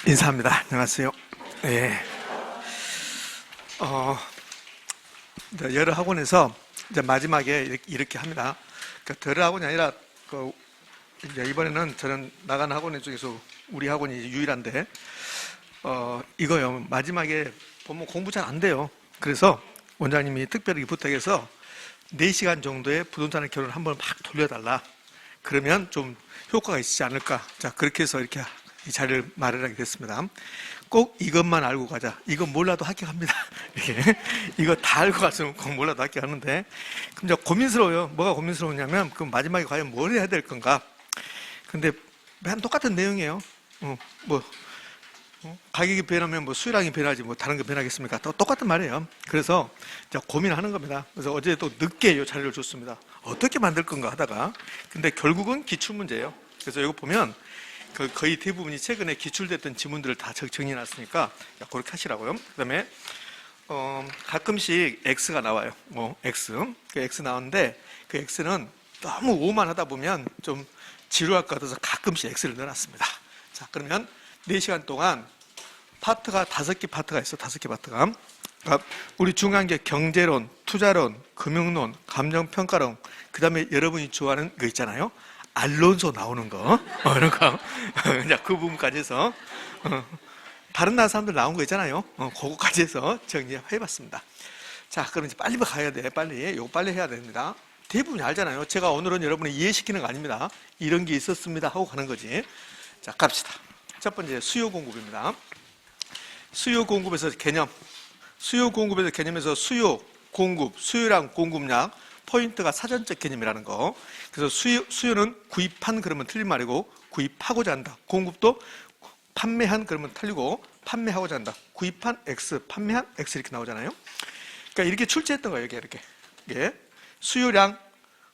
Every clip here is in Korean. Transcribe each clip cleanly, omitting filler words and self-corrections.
인사합니다. 안녕하세요. 예. 여러 학원에서 이제 마지막에 이렇게 합니다. 그러니까 여러 학원이 아니라 이제 이번에는 저는 나간 학원 중에서 우리 학원이 유일한데 이거요. 마지막에 보면 공부 잘 안 돼요. 그래서 원장님이 특별히 부탁해서 4시간 정도의 부동산의 결혼을 한번 막 돌려달라. 그러면 좀 효과가 있지 않을까. 자, 그렇게 해서 이렇게 이 자리를 마련하게 됐습니다. 꼭 이것만 알고 가자. 이거 몰라도 합격합니다. 이거 다 알고 갔으면 꼭 몰라도 합격하는데, 그럼 이제 고민스러워요. 뭐가 고민스러우냐면, 그럼 마지막에 과연 뭘 해야 될 건가? 근데 맨 똑같은 내용이에요. 가격이 변하면 수요량이 변하지 다른 게 변하겠습니까? 똑같은 말이에요. 그래서 이제 고민하는 겁니다. 그래서 어제 또 늦게 이 자료를 줬습니다. 어떻게 만들 건가 하다가, 근데 결국은 기출문제예요. 그래서 이거 보면 거의 대부분이 최근에 기출됐던 지문들을 다 정리해놨으니까 그렇게 하시라고요. 그 다음에 가끔씩 X가 나와요. X. 그 X 나오는데 그 X는 너무 오만 하다 보면 좀 지루할 것 같아서 가끔씩 X를 넣어놨습니다. 자, 그러면 4시간 동안 파트가 5개 파트가 있어. 5개 파트가. 그러니까 우리 중요한 게 경제론, 투자론, 금융론, 감정평가론, 그 다음에 여러분이 좋아하는 거 있잖아요. 알론소 나오는 거, 이런 거. 그 부분까지 해서, 다른 나라 사람들 나온 거 있잖아요. 그거까지 해서 정리해봤습니다. 자, 그럼 이제 빨리 가야 돼. 이거 빨리 해야 됩니다. 대부분이 알잖아요. 제가 오늘은 여러분을 이해시키는 거 아닙니다. 이런 게 있었습니다. 하고 가는 거지. 자, 갑시다. 첫 번째, 수요 공급입니다. 수요 공급에서 개념. 수요 공급에서 개념에서 수요, 공급, 수요량, 공급량. 포인트가 사전적 개념이라는 거. 그래서 수요는 구입한 그러면 틀린 말이고, 구입하고자 한다. 공급도 판매한 그러면 틀리고, 판매하고자 한다. 구입한 X, 판매한 X 이렇게 나오잖아요. 그러니까 이렇게 출제했던 거예요. 이게 수요량,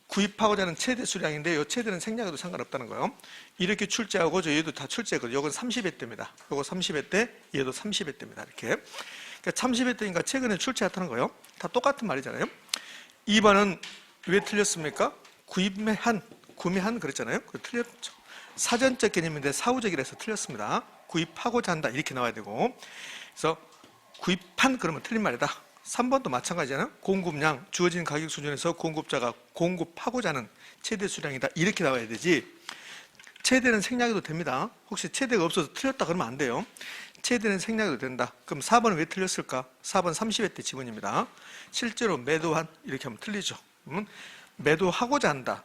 구입하고자 하는 최대 수량인데, 이 최대는 생략해도 상관없다는 거예요. 이렇게 출제하고, 얘도 다 출제했거든요. 이건 30회 때입니다. 이거 30회 때, 얘도 30회 때입니다. 이렇게. 그러니까 30회 때니까 최근에 출제했다는 거예요. 다 똑같은 말이잖아요. 2번은 왜 틀렸습니까? 구매한 그랬잖아요. 틀렸죠. 사전적 개념인데 사후적이라서 틀렸습니다. 구입하고자 한다 이렇게 나와야 되고, 그래서 구입한 그러면 틀린 말이다. 3번도 마찬가지잖아요. 공급량, 주어진 가격 수준에서 공급자가 공급하고자 하는 최대 수량이다 이렇게 나와야 되지. 최대는 생략해도 됩니다. 혹시 최대가 없어서 틀렸다 그러면 안 돼요. 최대는 생략해도 된다. 그럼 4번은 왜 틀렸을까? 4번 30회 때 지문입니다. 실제로 매도한 이렇게 하면 틀리죠. 매도하고자 한다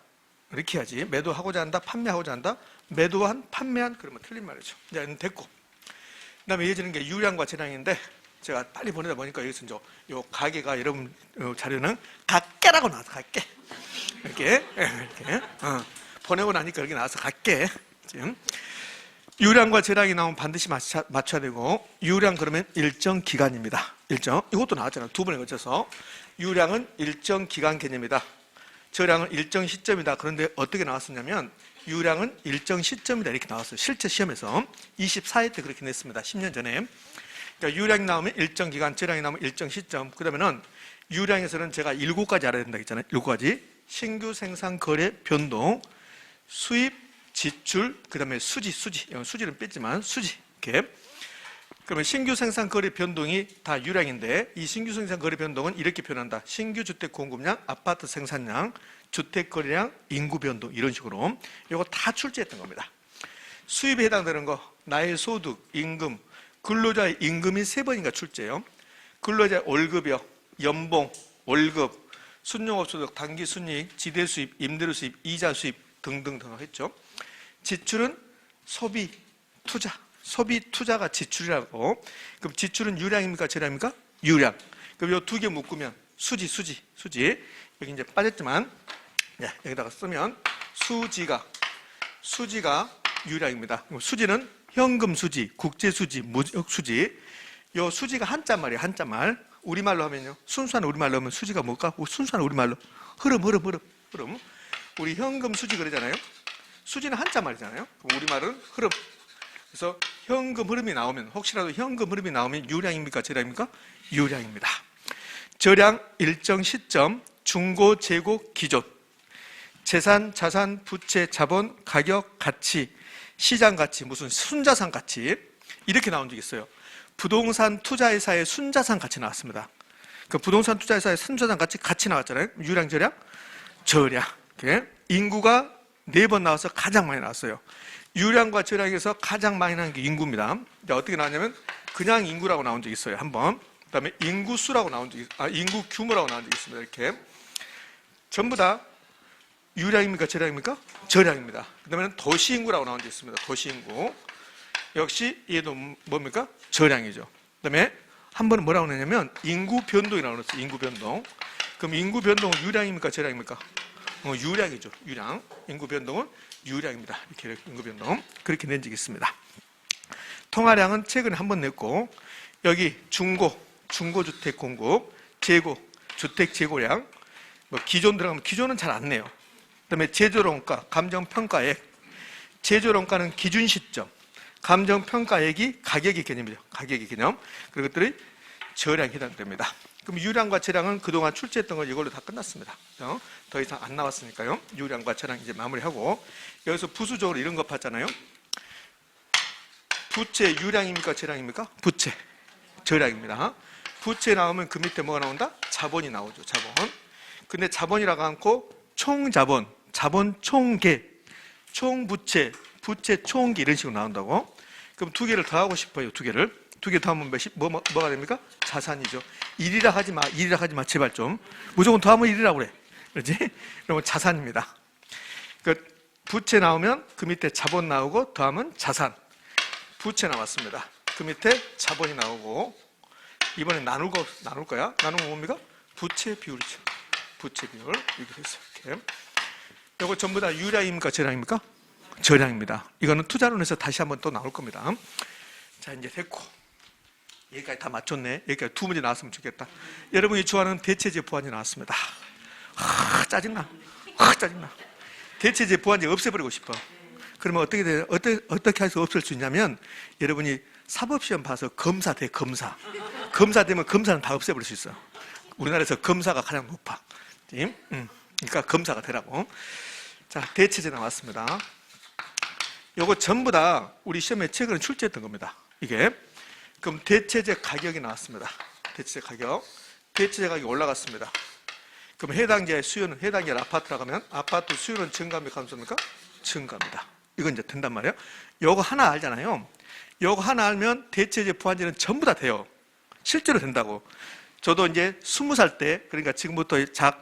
이렇게 해야지. 매도하고자 한다, 판매하고자 한다. 매도한, 판매한 그러면 틀린 말이죠. 이제 됐고, 그 다음에 이어지는 게 유량과 재량인데, 제가 빨리 보내다 보니까 여기서 이제 요 가게가 여러분 자료는 각계라고 나와서 각계 이렇게 보내고 나니까 여기 나와서 각계. 지금 유량과 재량이 나오면 반드시 맞춰야 되고, 유량 그러면 일정 기간입니다. 이것도 나왔잖아요. 2번에 걸쳐서. 유량은 일정 기간 개념이다. 재량은 일정 시점이다. 그런데 어떻게 나왔었냐면 유량은 일정 시점이다 이렇게 나왔어요. 실제 시험에서 24회 때 그렇게 냈습니다. 10년 전에. 그러니까 유량이 나오면 일정 기간, 재량이 나오면 일정 시점. 그다음에는 유량에서는 제가 7가지 알아야 된다 했잖아요. 7가지. 신규 생산 거래 변동, 수입, 지출, 그 다음에 수지는 뺐지만 수지 이렇게. 그러면 신규 생산 거래 변동이 다 유량인데, 이 신규 생산 거래 변동은 이렇게 표현한다. 신규 주택 공급량, 아파트 생산량, 주택 거래량, 인구 변동 이런 식으로 이거 다 출제했던 겁니다. 수입에 해당되는 거, 나의 소득, 임금, 근로자의 임금이 3번인가 출제해요. 근로자의 월급이요, 연봉, 월급, 순용업소득, 단기순이익, 지대수입, 임대료 수입, 이자 수입 등등등 했죠. 지출은 소비, 투자. 소비, 투자가 지출이라고. 그럼 지출은 유량입니까? 재량입니까? 유량. 그럼 이 2개 묶으면 수지. 여기 이제 빠졌지만, 여기다가 쓰면 수지가 유량입니다. 수지는 현금 수지, 국제 수지, 무역 수지. 이 수지가 한자말이에요. 한자말. 우리말로 하면요. 순수한 우리말로 하면 수지가 뭘까? 순수한 우리말로 흐름. 우리 현금 수지 그러잖아요. 수지는 한자말이잖아요. 우리말은 흐름. 그래서 현금 흐름이 나오면, 혹시라도 현금 흐름이 나오면 유량입니까? 재량입니까? 유량입니다. 저량, 일정 시점, 중고, 재고, 기존. 재산, 자산, 부채, 자본, 가격, 가치, 시장 가치, 무슨 순자산 가치. 이렇게 나온 적이 있어요. 부동산 투자회사의 순자산 가치 나왔습니다. 그 부동산 투자회사의 순자산 같이 나왔잖아요. 유량, 저량, 저량. 인구가 4번 나와서 가장 많이 나왔어요. 유량과 저량에서 가장 많이 나온 게 인구입니다. 어떻게 나왔냐면 그냥 인구라고 나온 적이 있어요. 한번. 그다음에 인구수라고 나온 적이 인구 규모라고 나온 적이 있습니다. 이렇게 전부 다 유량입니까? 저량입니까? 저량입니다. 그다음에 도시인구라고 나온 적이 있습니다. 도시인구. 역시 얘도 뭡니까? 저량이죠. 그다음에 한 번은 뭐라고 했냐면 인구 변동이라고 그랬어요. 인구 변동. 그럼 인구 변동은 유량입니까? 저량입니까? 유량이죠. 유량. 인구 변동은 유량입니다. 이렇게 인구 변동. 그렇게 낸 적이 있습니다. 통화량은 최근에 한 번 냈고, 여기 중고주택 공급, 재고, 주택 재고량, 기존 들어가면 기존은 잘 안 내요. 그다음에 제조원가, 감정평가액. 제조원가는 기준 시점, 감정평가액이 가격의 개념이죠. 가격의 개념. 그런 것들이 저량에 해당됩니다. 그럼 유량과 저량은 그동안 출제했던 거 이걸로 다 끝났습니다. 더 이상 안 나왔으니까요. 유량과 저량 이제 마무리하고, 여기서 부수적으로 이런 거 봤잖아요. 부채 유량입니까? 저량입니까? 부채. 저량입니다. 부채 나오면 그 밑에 뭐가 나온다? 자본이 나오죠. 자본. 근데 자본이라고 않고 총자본, 자본 총계, 총부채, 부채 총계 이런 식으로 나온다고. 그럼 두 개를 더하고 싶어요. 두 개를. 두 개 더하면 뭐가 됩니까? 자산이죠. 1이라 하지 마. 1이라 하지 마. 제발 좀. 무조건 더하면 1이라고 그래. 그렇지? 그러면 자산입니다. 그 부채 나오면 그 밑에 자본 나오고 더하면 자산. 부채 나왔습니다. 그 밑에 자본이 나오고, 이번에 나눌 거야. 나누면 뭡니까? 부채 비율이죠. 부채 비율. 이렇게 됐어요. 이렇게. 이거 전부 다 유량입니까? 저량입니까? 저량입니다. 이거는 투자론에서 다시 한번 또 나올 겁니다. 자, 이제 됐고. 여기까지 다 맞췄네. 여기까지 두 문제 나왔으면 좋겠다. 여러분이 좋아하는 대체제 보완제 나왔습니다. 짜증나. 짜증나. 대체제 보완제 없애버리고 싶어. 그러면 어떻게 해서 없앨 수 있냐면, 여러분이 사법시험 봐서 검사 돼, 검사. 검사 되면 검사는 다 없애버릴 수 있어. 우리나라에서 검사가 가장 높아. 그러니까 검사가 되라고. 자, 대체제 나왔습니다. 요거 전부 다 우리 시험에 최근에 출제했던 겁니다. 이게. 그럼 대체제 가격이 나왔습니다. 대체제 가격. 대체제 가격이 올라갔습니다. 그럼 해당지의 수요는, 해당지 아파트라고 하면 아파트 수요는 증가입니까? 감소입니까? 증가입니다. 이건 이제 된단 말이에요. 요거 하나 알잖아요. 요거 하나 알면 대체제 보완제는 전부 다 돼요. 실제로 된다고. 저도 이제 20살 때, 그러니까 지금부터 22년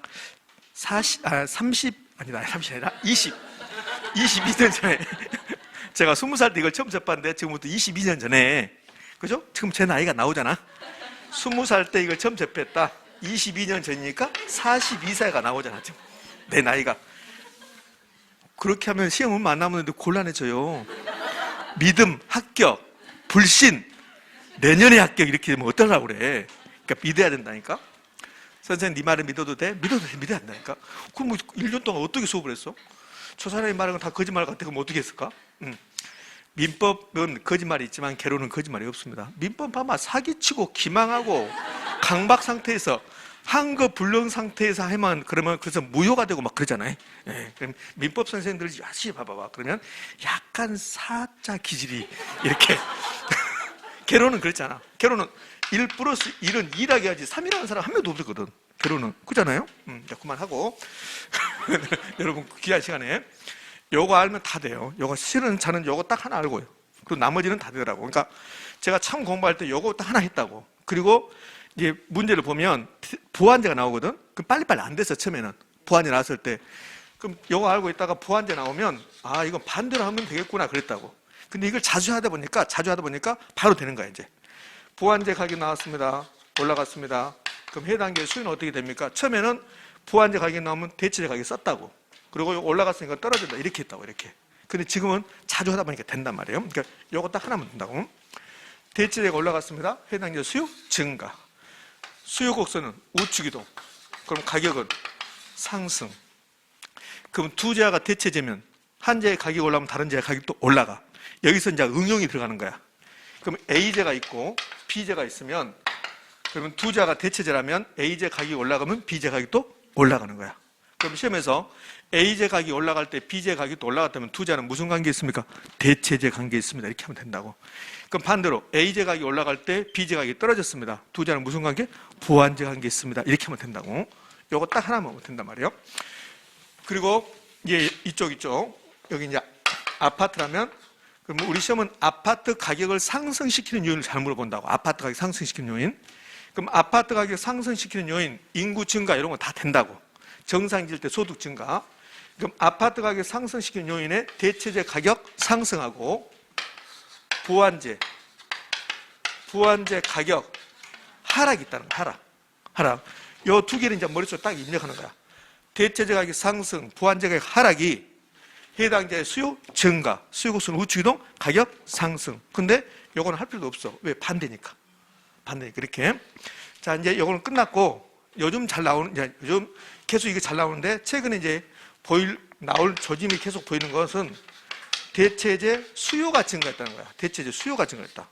전에 제가 20살 때 이걸 처음 접봤는데 지금부터 22년 전에, 그죠? 지금 제 나이가 나오잖아. 20살 때 이걸 처음 접했다. 22년 전이니까 42세가 나오잖아. 지금 내 나이가. 그렇게 하면 시험 얼마 안 남았는데 곤란해져요. 믿음, 합격, 불신, 내년에 합격 이렇게 되면 어떡하려고 그래. 그러니까 믿어야 된다니까. 선생님 네 말을 믿어도 돼? 믿어야 된다니까. 그럼 뭐 1년 동안 어떻게 수업을 했어? 저 사람이 말하는 건 다 거짓말 같아. 그럼 어떻게 했을까? 민법은 거짓말이 있지만 개론은 거짓말이 없습니다. 민법 봐봐. 사기치고 기망하고 강박 상태에서 한거 불능 상태에서 하면 그러면 그래서 무효가 되고 막 그러잖아요. 예, 그럼 민법 선생님들이 다시 봐봐봐. 그러면 약간 사자 기질이 이렇게. 개론은 그렇잖아. 개론은 1 플러스 1은 2라고 해야지 3이라는 사람 한 명도 없었거든. 개론은. 그잖아요? 자, 그만하고. 여러분, 귀한 시간에. 요거 알면 다 돼요. 요거 실은 저는 요거 딱 하나 알고요. 그리고 나머지는 다 되더라고. 그러니까 제가 처음 공부할 때 요거 딱 하나 했다고. 그리고 이제 문제를 보면 보완제가 나오거든? 그럼 빨리빨리 안 됐어, 처음에는. 보완제 나왔을 때. 그럼 요거 알고 있다가 보완제 나오면, 아, 이건 반대로 하면 되겠구나, 그랬다고. 근데 이걸 자주 하다 보니까 바로 되는 거야, 이제. 보완제 가격 나왔습니다. 올라갔습니다. 그럼 해당계 수요는 어떻게 됩니까? 처음에는 보완제 가격이 나오면 대체제 가격이 썼다고. 그리고 올라갔으니까 떨어진다. 이렇게 했다고, 이렇게. 근데 지금은 자주 하다 보니까 된단 말이에요. 그러니까 요거 딱 하나만 된다고. 대체제가 올라갔습니다. 해당계 수요 증가. 수요 곡선은 우측이동. 그럼 가격은 상승. 그럼 두 제가 대체제면 한 제의 가격이 올라가면 다른 제의 가격도 올라가. 여기서 이제 응용이 들어가는 거야. 그럼 A제가 있고 B제가 있으면, 그러면 두 제가 대체제라면 A제 가격이 올라가면 B제 가격도 올라가는 거야. 그럼 시험에서 A제 가격이 올라갈 때 B제 가격이 또 올라갔다면 두 자는 무슨 관계 있습니까? 대체제 관계 있습니다. 이렇게 하면 된다고. 그럼 반대로 A제 가격이 올라갈 때 B제 가격이 떨어졌습니다. 두 자는 무슨 관계? 보완제 관계 있습니다. 이렇게 하면 된다고. 요거 딱 하나만 하면 된단 말이에요. 그리고 이쪽 여기 이제 아파트라면 그럼 우리 시험은 아파트 가격을 상승시키는 요인을 잘 물어본다고. 아파트 가격 상승시키는 요인. 그럼 아파트 가격 상승시키는 요인, 인구 증가 이런 거 다 된다고. 정상일 때 소득 증가. 그럼 아파트 가격 상승시키는 요인에 대체제 가격 상승하고 보완제 가격 하락이 있다는 거야. 하락. 요 두 개를 이제 머릿속에 딱 입력하는 거야. 대체제 가격 상승, 보완제 가격 하락이 해당자의 수요 증가, 수요곡선 우측 이동, 가격 상승. 근데 요거는 할 필요도 없어. 왜? 반대니까. 이렇게. 자, 이제 요거는 끝났고, 요즘 계속 이게 잘 나오는데, 최근에 이제 나올 조짐이 계속 보이는 것은 대체제 수요가 증가했다는 거야. 대체제 수요가 증가했다.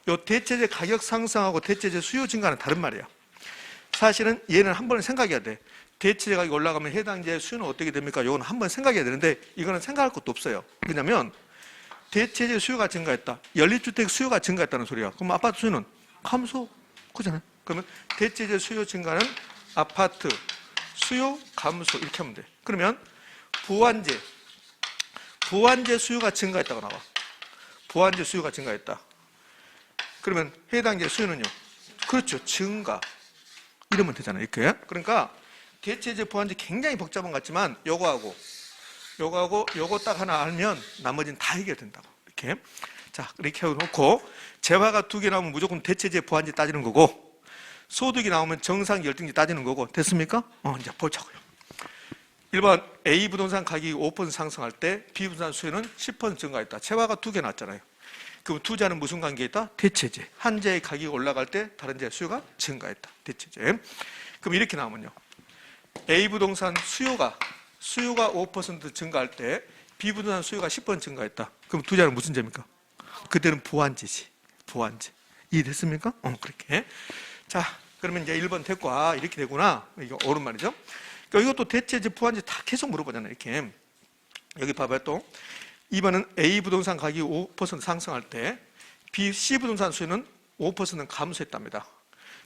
요 대체제 가격 상승하고 대체제 수요 증가는 다른 말이야. 사실은 얘는 한 번은 생각해야 돼. 대체제 가격이 올라가면 해당자의 수요는 어떻게 됩니까? 이건 한 번 생각해야 되는데 이거는 생각할 것도 없어요. 왜냐하면 대체제 수요가 증가했다. 연립주택 수요가 증가했다는 소리야. 그럼 아파트 수요는 감소. 그잖아요. 그러면 대체제 수요 증가는 아파트 수요 감소 이렇게 하면 돼. 그러면 보완제 수요가 증가했다고 나와. 보완제 수요가 증가했다. 그러면 해당자 수요는요? 그렇죠. 증가. 이러면 되잖아요. 이렇게. 그러니까 대체제 보완제 굉장히 복잡한 것 같지만 요거 딱 하나 알면 나머지는 다 해결된다고. 이렇게. 자, 이렇게 해놓고 재화가 두 개 나오면 무조건 대체제 보완제 따지는 거고 소득이 나오면 정상 열등제 따지는 거고 됐습니까? 이제 보자고요. 1번 A 부동산 가격이 5% 상승할 때 B 부동산 수요는 10% 증가했다. 재화가 두 개 나왔잖아요. 그럼 두 자는 무슨 관계에 있다? 대체제. 한 자의 가격이 올라갈 때 다른 자의 수요가 증가했다. 대체제. 그럼 이렇게 나오면요. A 부동산 수요가 5% 증가할 때 B 부동산 수요가 10% 증가했다. 그럼 두 자는 무슨 제입니까? 그때는 보완제지. 보완제. 이해됐습니까? 그렇게. 자, 그러면 이제 1번 됐고, 이렇게 되구나. 이거 옳은 말이죠. 그러니까 이것도 대체제, 보완제 다 계속 물어보잖아요. 이렇게. 여기 봐봐요, 또. 2번은 A 부동산 가격이 5% 상승할 때 C 부동산 수요는 5%는 감소했답니다.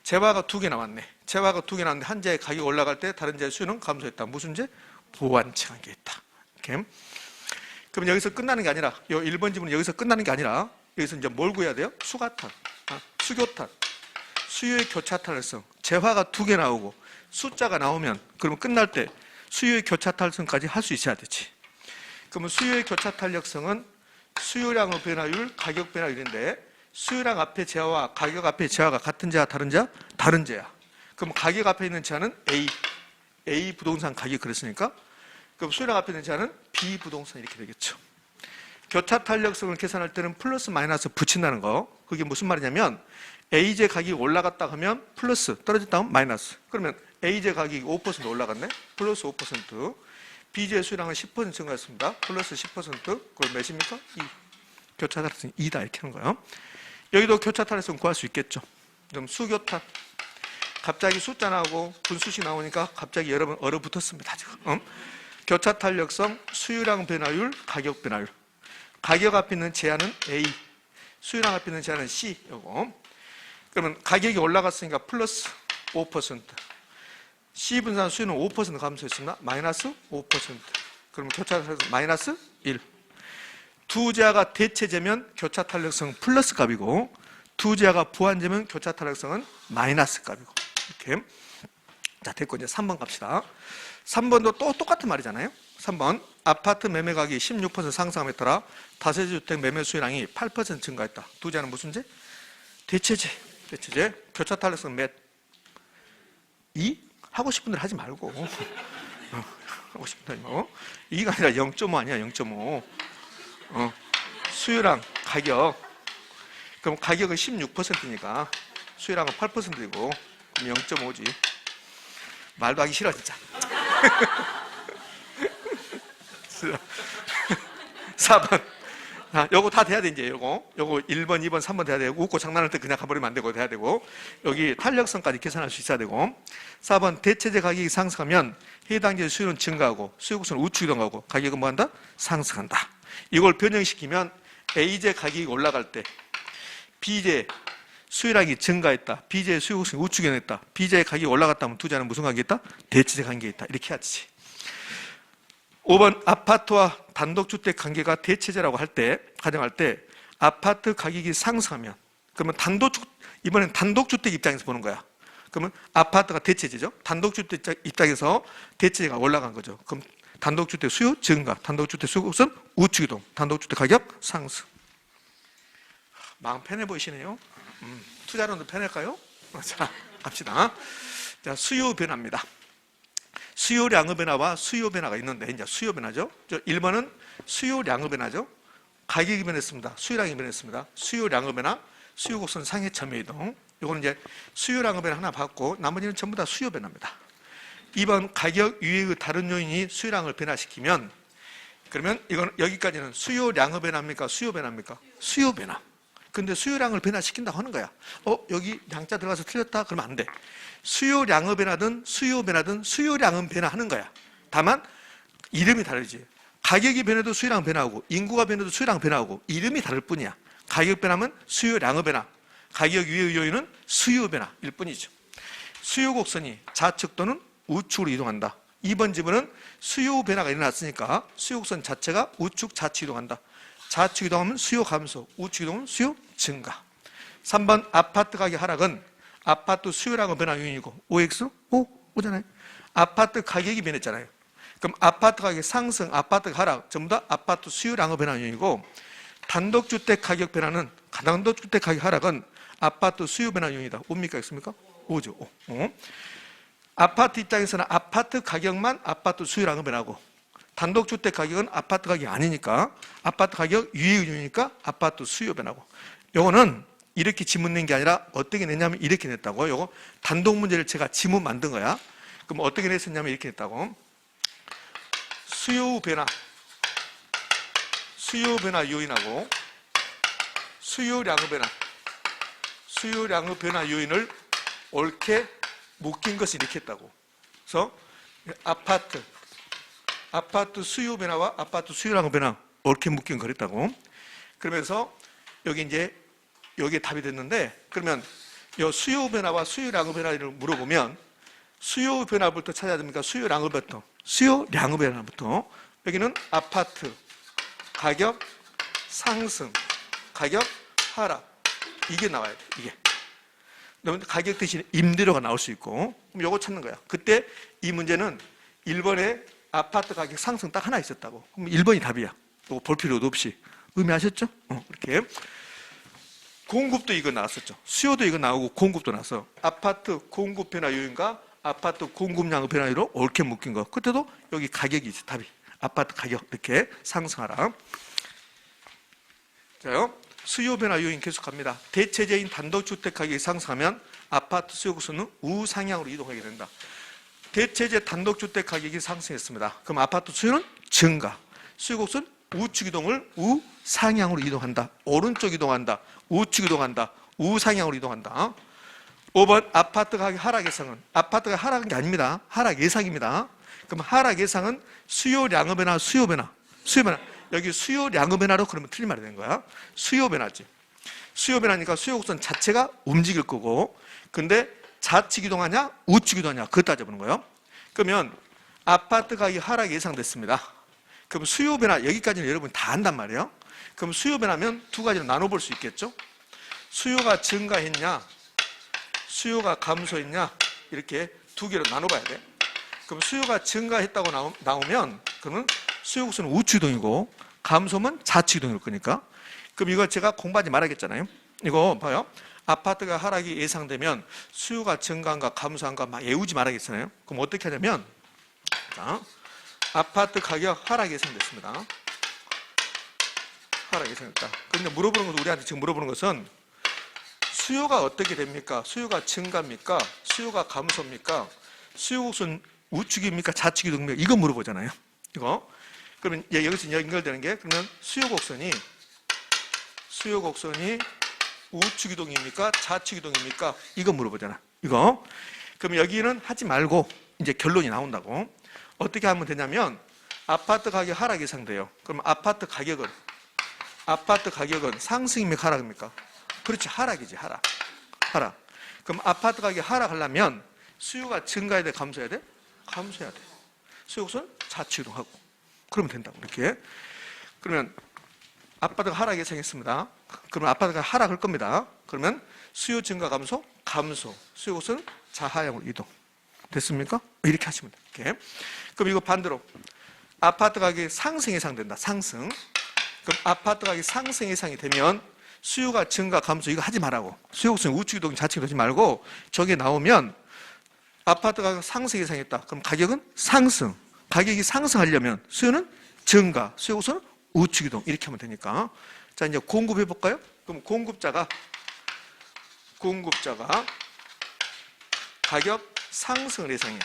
재화가 두 개 나왔네. 재화가 두 개 나왔는데 한 자의 가격이 올라갈 때 다른 자의 수요는 감소했다. 무슨 제? 보완제 관계 있다. 이렇게. 그럼 여기서 끝나는 게 아니라 이 1번 지문은 여기서 끝나는 게 아니라 여기서 이제 뭘 구해야 돼요? 수가탄, 수교탄, 수요의 교차 탄력성. 재화가 두 개 나오고 숫자가 나오면 그러면 끝날 때 수요의 교차 탄력성까지 할 수 있어야 되지. 그러면 수요의 교차 탄력성은 수요량의 변화율, 가격 변화율인데 수요량 앞에 제화와 가격 앞에 제화가 같은 제야, 다른 제야? 다른 제야. 그럼 가격 앞에 있는 제한은 A 부동산 가격 그랬으니까 그럼 수요량 앞에 있는 제한은 B 부동산 이렇게 되겠죠. 교차 탄력성을 계산할 때는 플러스 마이너스 붙인다는 거. 그게 무슨 말이냐면 A제 가격이 올라갔다 하면 플러스, 떨어졌다 하면 마이너스. 그러면 A제 가격이 5% 올라갔네. 플러스 5%. B제 수요량은 10% 증가했습니다. 플러스 10%. 그걸 몇입니까? 2. 교차 탄력성이 2다 이렇게 하는 거예요. 여기도 교차 탄력성 구할 수 있겠죠. 그럼 수교탄. 갑자기 숫자 나오고 분수식 나오니까 갑자기 여러 번 얼어붙었습니다. 지금. 교차 탄력성, 수요량 변화율, 가격 변화율. 가격 앞에 있는 제한은 A, 수요량 앞에 있는 제한은 C. 요거. 그러면 가격이 올라갔으니까 플러스 5%. C 분산 수요는 5% 감소했습니다. 마이너스 5%. 그러면 교차 탄력성 마이너스 1. 두 제하가 대체제면 교차 탄력성 플러스 값이고 두 제하가 보완제면 교차 탄력성은 마이너스 값이고 이렇게. 자, 됐고 이제 3번 갑시다. 3번도 또 똑같은 말이잖아요. 3번 아파트 매매 가격이 16% 상승함에 따라 다세대 주택 매매 수요량이 8% 증가했다. 두 제는 무슨 제? 대체제. 교차 탄력성 몇? 2? 하고 싶은 대로 하지 말고. 하고 싶은 대로 하지 말고. 2가 아니라 0.5 아니야. 0.5. 수요량, 가격. 그럼 가격은 16%니까 수요량은 8%이고 그럼 0.5지. 말도 하기 싫어 진짜. 4번 자, 요거 다 돼야 돼, 이제 요거 1번, 2번, 3번 돼야 되고, 웃고 장난할 때 그냥 가버리면 안 되고 돼야 되고, 여기 탄력성까지 계산할 수 있어야 되고, 4번 대체재 가격이 상승하면 해당재 수요는 증가하고 수요국수는 우측 이동하고 가격은 뭐 한다? 상승한다. 이걸 변형시키면 A재 가격이 올라갈 때 B재 수요량이 증가했다. B재 수요국수는 우측 이동했다. B재의 가격이 올라갔다면 두 자는 무슨 관계가 있다? 대체재 관계가 있다. 이렇게 해야지. 5번 아파트와 단독주택 관계가 대체재라고 할 때, 가정할 때 아파트 가격이 상승하면, 그러면 이번엔 단독주택 입장에서 보는 거야. 그러면 아파트가 대체재죠. 단독주택 입장에서 대체재가 올라간 거죠. 그럼 단독주택 수요 증가, 단독주택 수요는 우측 이동, 단독주택 가격 상승. 마음 편해 보이시네요. 투자론도 편할까요? 자, 갑시다. 자, 수요 변화입니다. 수요량의 변화와 수요 변화가 있는데, 이제 수요 변화죠. 1번은 수요량의 변화죠. 가격이 변했습니다. 수요량이 변했습니다. 수요량의 변화, 수요곡선 상해 점의 이동. 이거는 이제 수요량의 변화 하나 받고, 나머지는 전부 다 수요 변화입니다. 2번 가격 위의 다른 요인이 수요량을 변화시키면, 그러면 이건 여기까지는 수요량의 변화입니까? 수요 변화입니까? 수요 변화. 근데 수요량을 변화시킨다고 하는 거야. 여기 양자 들어가서 틀렸다? 그러면 안 돼. 수요량의 변화든 수요 변화든 수요량은 변화하는 거야. 다만 이름이 다르지. 가격이 변해도 수요량은 변화하고, 인구가 변해도 수요량은 변화하고, 이름이 다를 뿐이야. 가격 변화면 수요량의 변화, 가격 위의 요인은 수요 변화일 뿐이죠. 수요 곡선이 좌측 또는 우측으로 이동한다. 2번 지문은 수요 변화가 일어났으니까 수요 곡선 자체가 우측 좌측 이동한다. 좌측 이동하면 수요 감소, 우측 이동은 수요 증가. 3번 아파트 가격 하락은 아파트 수요량의 변화 요인이고, OX? 오잖아요. 아파트 가격이 변했잖아요. 그럼 아파트 가격 상승, 아파트 하락 전부 다 아파트 수요량의 변화 요인이고, 단독주택 가격 변화는, 단독주택 가격 하락은 아파트 수요 변화 요인이다. 옵니까? 있습니까? 오죠. 아파트 입장에서는 아파트 가격만 아파트 수요량의 변화고, 단독주택 가격은 아파트 가격이 아니니까 아파트 가격 위의 요인이니까 아파트 수요 변화고. 요거는 이렇게 지문 낸 게 아니라 어떻게 냈냐면 이렇게 냈다고. 요거 단독 문제를 제가 지문 만든 거야. 그럼 어떻게 냈었냐면 이렇게 냈다고. 수요 변화 요인하고 수요량의 변화 요인을 옳게 묶인 것이 이렇게 했다고. 그래서 아파트 수요 변화와 아파트 수요량의 변화 옳게 묶인 거랬다고. 그러면서 여기 이제 여기에 답이 됐는데, 그러면 이 수요 변화와 수요량의 변화를 물어보면 수요 변화부터 찾아야 됩니까? 수요량의 변화부터. 여기는 아파트 가격 상승, 가격 하락, 이게 나와야 돼. 이게. 가격 대신 임대료가 나올 수 있고, 그럼 이거 찾는 거야. 그때 이 문제는 1번에 아파트 가격 상승 딱 하나 있었다고. 그럼 1번이 답이야. 이거 볼 필요도 없이. 의미하셨죠? 이렇게. 공급도 이거 나왔었죠. 수요도 이거 나오고 공급도 나왔어. 아파트 공급 변화 요인과 아파트 공급량의 변화로 옳게 묶인 거. 그때도 여기 가격이 있어. 답이. 아파트 가격 이렇게 상승하라. 자요. 수요 변화 요인 계속합니다. 대체재인 단독주택 가격이 상승하면 아파트 수요 곡선은 우상향으로 이동하게 된다. 대체재 단독주택 가격이 상승했습니다. 그럼 아파트 수요는 증가. 수요 곡선 우측 이동을 우상향으로 이동한다. 오른쪽 이동한다. 우측 이동한다. 우상향으로 이동한다. 5번 아파트 가격 하락 예상은, 아파트가 하락한 게 아닙니다. 하락 예상입니다. 그럼 하락 예상은 수요량의 변화, 수요 변화. 여기 수요량의 변화로 그러면 틀린 말이 되는 거야. 수요 변화지. 수요 변화니까 수요 곡선 자체가 움직일 거고, 근데 좌측 이동하냐 우측 이동하냐 그거 따져보는 거예요. 그러면 아파트 가격 하락 예상됐습니다. 그럼 수요 변화 여기까지는 여러분 다 안단 말이에요. 그럼 수요 변화면 두 가지로 나눠볼 수 있겠죠. 수요가 증가했냐 수요가 감소했냐 이렇게 두 개로 나눠봐야 돼. 그럼 수요가 증가했다고 나오면 그러면 수요 곡선은 우측 이동이고 감소면 좌측 이동일 거니까. 그럼 이거 제가 공부하지 말아야겠잖아요. 이거 봐요. 아파트가 하락이 예상되면 수요가 증가한가 감소한가 막 외우지 말아야겠잖아요. 그럼 어떻게 하냐면, 자, 아파트 가격 하락 예상됐습니다. 하락 예상됐다. 그런데 물어보는 것도 우리한테 지금 물어보는 것은 수요가 어떻게 됩니까? 수요가 증가입니까? 수요가 감소입니까? 수요 곡선 우측입니까? 좌측 이동입니까? 이거 물어보잖아요. 이거. 그러면 여기서 연결되는 게, 그러면 수요 곡선이 수요 곡선이 우측 이동입니까? 좌측 이동입니까? 이거 물어보잖아. 이거. 그럼 여기는 하지 말고 이제 결론이 나온다고. 어떻게 하면 되냐면 아파트 가격 하락 예상돼요. 그럼 아파트 가격은 상승입니까? 하락입니까? 그렇지. 하락이지. 하락. 그럼 아파트 가격 하락하려면 수요가 증가해야 돼? 감소해야 돼? 감소해야 돼. 수요 곡선 좌측 이동하고. 그러면 된다고. 이렇게. 그러면 아파트가 하락 예상했습니다. 그러면 아파트가 하락할 겁니다. 그러면 수요 증가 감소, 수요 곡선 좌하향으로 이동. 됐습니까? 이렇게 하시면 돼요. 이렇게. 그럼 이거 반대로 아파트 가격이 상승 예상된다. 상승. 그럼 아파트 가격이 상승 예상이 되면 수요가 증가 감소 이거 하지 말라고. 수요 곡선 우측 이동, 좌측 이동 하지 말고 저게 나오면 아파트 가격 상승 예상했다. 그럼 가격은 상승. 가격이 상승하려면 수요는 증가, 수요 곡선은 우측 이동 이렇게 하면 되니까. 자, 이제 공급해 볼까요? 그럼 공급자가 가격 상승을 예상해.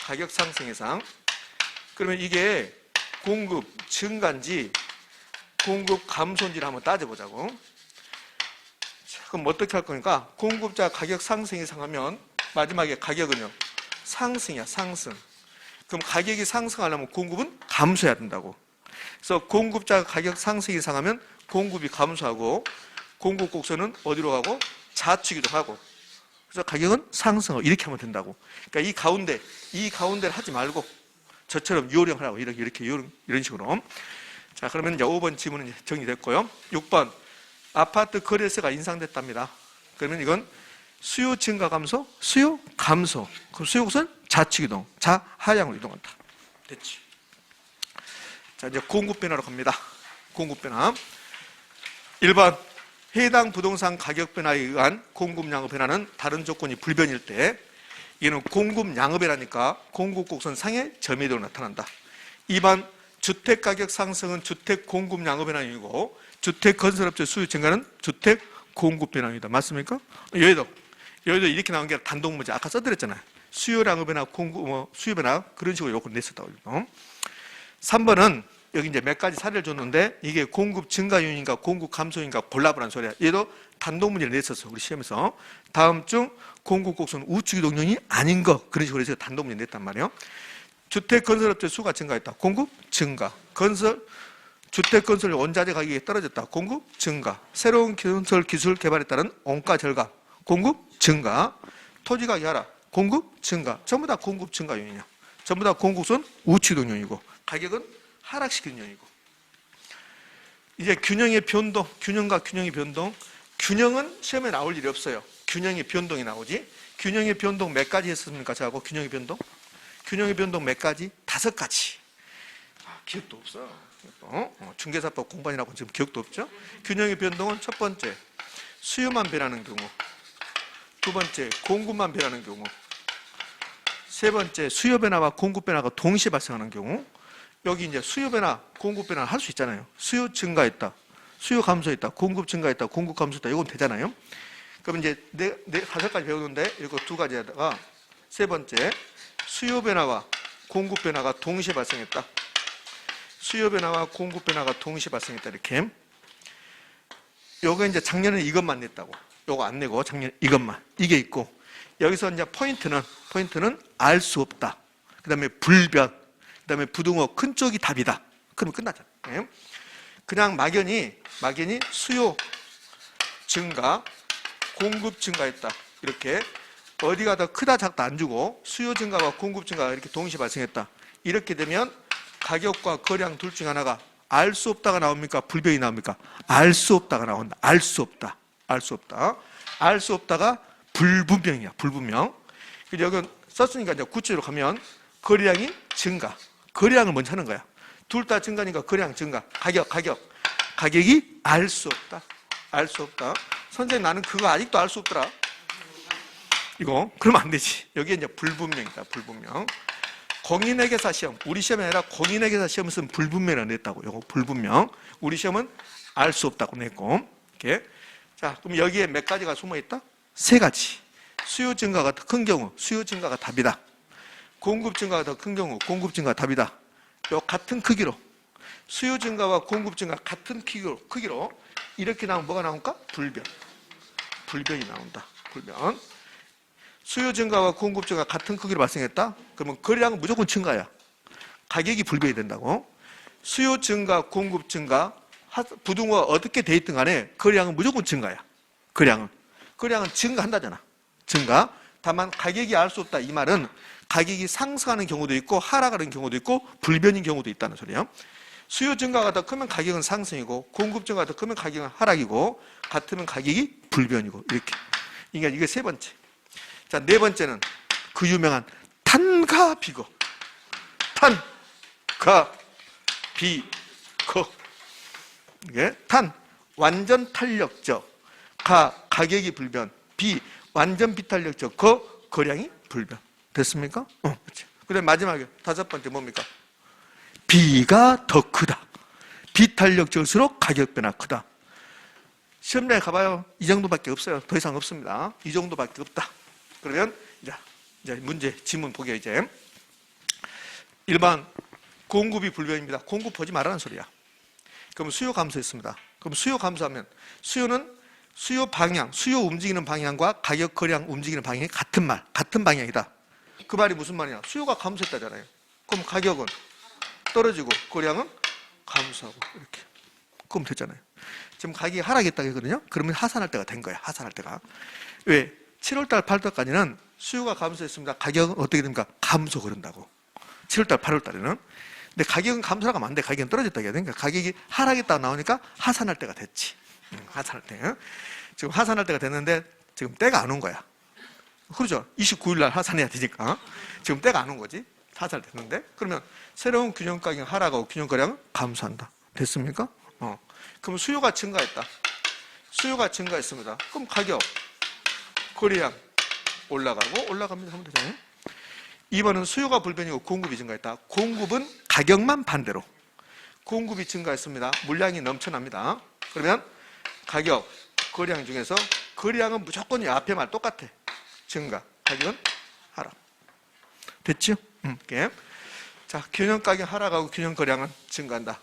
가격 상승 예상. 그러면 이게 공급 증가인지 공급 감소인지를 한번 따져보자고. 자, 그럼 어떻게 할 거니까 공급자 가격 상승 예상하면 마지막에 가격은요 상승이야. 상승. 그럼 가격이 상승하려면 공급은 감소해야 된다고. 그래서 공급자 가격 상승 예상하면 공급이 감소하고 공급 곡선은 어디로 가고? 좌측 이동하고. 그래서 가격은 상승하고 이렇게 하면 된다고. 그러니까 이 가운데를 하지 말고 저처럼 요령하라고. 이렇게 이런 식으로. 자, 그러면 이제 5번 지문은 정리됐고요. 6번 아파트 거래세가 인상됐답니다. 그러면 이건 수요 증가 감소, 수요 감소. 그럼 수요 곡선 좌측 이동, 좌하향으로 이동한다. 됐지. 자, 이제 공급 변화로 갑니다. 공급 변화. 1번 해당 부동산 가격 변화에 의한 공급량의 변화는 다른 조건이 불변일 때 이는 공급량의 변화니까 공급 곡선 상의 점유도로 나타난다. 2번 주택 가격 상승은 주택 공급량의 변화이고 주택 건설업체 수요 증가는 주택 공급 변화입니다. 맞습니까? 여기도 이렇게 나온 게 단독 문제 아까 써드렸잖아요. 수요량의 변화, 수요 변화 그런 식으로 요걸 냈었다고. 3번은 여기 이제 몇 가지 사례를 줬는데 이게 공급 증가 요인인가 공급 감소 요인인가 골라보라는 소리야. 얘도 단독 문제를 냈었어. 우리 시험에서. 다음 중 공급 곡선 우측 이동 요인이 아닌 거 그런 식으로 해서 단독 문제 냈단 말이에요. 주택 건설업체 수가 증가했다. 공급 증가. 주택 건설 원자재 가격이 떨어졌다. 공급 증가. 새로운 건설 기술 개발에 따른 원가 절감. 공급 증가. 토지 가격 하락. 공급 증가. 전부 다 공급 증가 요인이야. 전부 다 공급선 우측 이동 요인이고 가격은 하락시키는 요인이고. 이제 균형의 변동, 균형과 균형의 변동. 균형은 시험에 나올 일이 없어요. 균형의 변동이 나오지. 균형의 변동 몇 가지 했습니까? 저하고 균형의 변동? 균형의 변동 몇 가지? 5가지. 기억도 없어. 중개사법 공부하느라고 지금 기억도 없죠? 균형의 변동은 첫 번째, 수요만 변하는 경우. 두 번째, 공급만 변하는 경우. 세 번째, 수요 변화와 공급 변화가 동시에 발생하는 경우. 여기 이제 수요 변화, 공급 변화를 할 수 있잖아요. 수요 증가했다. 수요 감소했다. 공급 증가했다. 공급 감소했다. 이건 되잖아요. 그럼 이제 5가지 배우는데 이거 2가지 하다가 세 번째, 수요 변화와 공급 변화가 동시에 발생했다. 수요 변화와 공급 변화가 동시에 발생했다. 이렇게. 요거 이제 작년에 이것만 냈다고. 요거 안 내고 작년에 이것만. 이게 있고. 여기서 이제 포인트는 알 수 없다. 그 다음에 불변. 그 다음에 부등호 큰 쪽이 답이다. 그러면 끝나잖아요. 그냥 막연히 수요 증가, 공급 증가했다. 이렇게 어디가 더 크다 작다 안 주고 수요 증가와 공급 증가가 이렇게 동시에 발생했다. 이렇게 되면 가격과 거래량 둘 중 하나가 알 수 없다가 나옵니까? 불변이 나옵니까? 알 수 없다가 나온다. 알 수 없다. 알 수 없다. 알 수 없다가 불분명이야. 불분명. 여기 썼으니까 이제 구체적으로 가면 거래량이 증가. 거래량을 먼저 하는 거야. 둘 다 증가니까 거래량 증가. 가격이 알 수 없다. 알 수 없다. 선생님 나는 그거 아직도 알 수 없더라. 이거 그러면 안 되지. 여기 이제 불분명이다. 불분명. 공인회계사 시험, 우리 시험이 아니라 공인회계사 시험에서는 불분명이라고 냈다고. 이거 불분명. 우리 시험은 알 수 없다고 냈고. 이렇게. 자, 그럼 여기에 몇 가지가 숨어 있다? 3가지. 수요 증가가 더 큰 경우, 수요 증가가 답이다. 공급 증가가 더 큰 경우, 공급 증가가 답이다. 요 같은 크기로 수요 증가와 공급 증가 같은 크기로 이렇게 나오면 뭐가 나올까? 불변. 불변이 나온다. 불변. 수요 증가와 공급 증가 같은 크기로 발생했다? 그러면 거래량은 무조건 증가야. 가격이 불변이 된다고. 수요 증가, 공급 증가, 부등호가 어떻게 돼 있든 간에 거래량은 무조건 증가야. 거래량은 증가한다잖아. 증가. 다만 가격이 알 수 없다. 이 말은 가격이 상승하는 경우도 있고 하락하는 경우도 있고 불변인 경우도 있다는 소리예요. 수요 증가가 더 크면 가격은 상승이고 공급 증가가 더 크면 가격은 하락이고 같으면 가격이 불변이고 이렇게. 이게 세 번째. 자, 네 번째는 그 유명한 탄가 비거. 탄가 비거. 이게 탄 완전 탄력적, 가격이 불변, 비 완전 비탄력적, 거량이 불변. 됐습니까? 그렇지. 그다음 마지막에 다섯 번째 뭡니까? 비가 더 크다. 비탄력적일수록 가격 변화 크다. 시험장에 가봐요. 이 정도밖에 없어요. 더 이상 없습니다. 이 정도밖에 없다. 그러면 이제 문제 지문 보게 이제 1번 공급이 불변입니다. 공급 보지 말라는 소리야. 그럼 수요 감소했습니다. 그럼 수요 감소하면 수요는 수요 방향, 수요 움직이는 방향과 가격 거래량 움직이는 방향이 같은 방향이다. 그 말이 무슨 말이냐? 수요가 감소했다잖아요. 그럼 가격은 떨어지고 거래량은 감소하고 이렇게. 그럼 됐잖아요. 지금 가격이 하락했다고 했거든요. 그러면 하산할 때가 된 거야. 하산할 때가. 왜? 7월달, 8월달까지는 수요가 감소했습니다. 가격은 어떻게 됩니까? 감소 그런다고. 7월달, 8월달에는. 근데 가격은 감소하면 안 돼. 가격은 떨어졌다 해야 되니까 가격이 하락했다고 나오니까 하산할 때가 됐지. 하산할 때. 지금 하산할 때가 됐는데 지금 때가 안 온 거야. 그렇죠? 29일 날 하산해야 되니까. 지금 때가 안 온 거지. 하산을 됐는데. 그러면 새로운 균형 가격은 하락하고 균형 거래량은 감소한다. 됐습니까? 그럼 수요가 증가했다. 수요가 증가했습니다. 그럼 가격, 거래량 올라가고 올라갑니다. 하면 되잖아요. 2번은 수요가 불변이고 공급이 증가했다. 공급은 가격만 반대로. 공급이 증가했습니다. 물량이 넘쳐납니다. 그러면 가격, 거래량 중에서 거래량은 무조건 이 앞에 말 똑같아. 증가, 가격은 하락. 됐죠? 이렇게. 자, 균형 가격 하락하고 균형 거래량은 증가한다.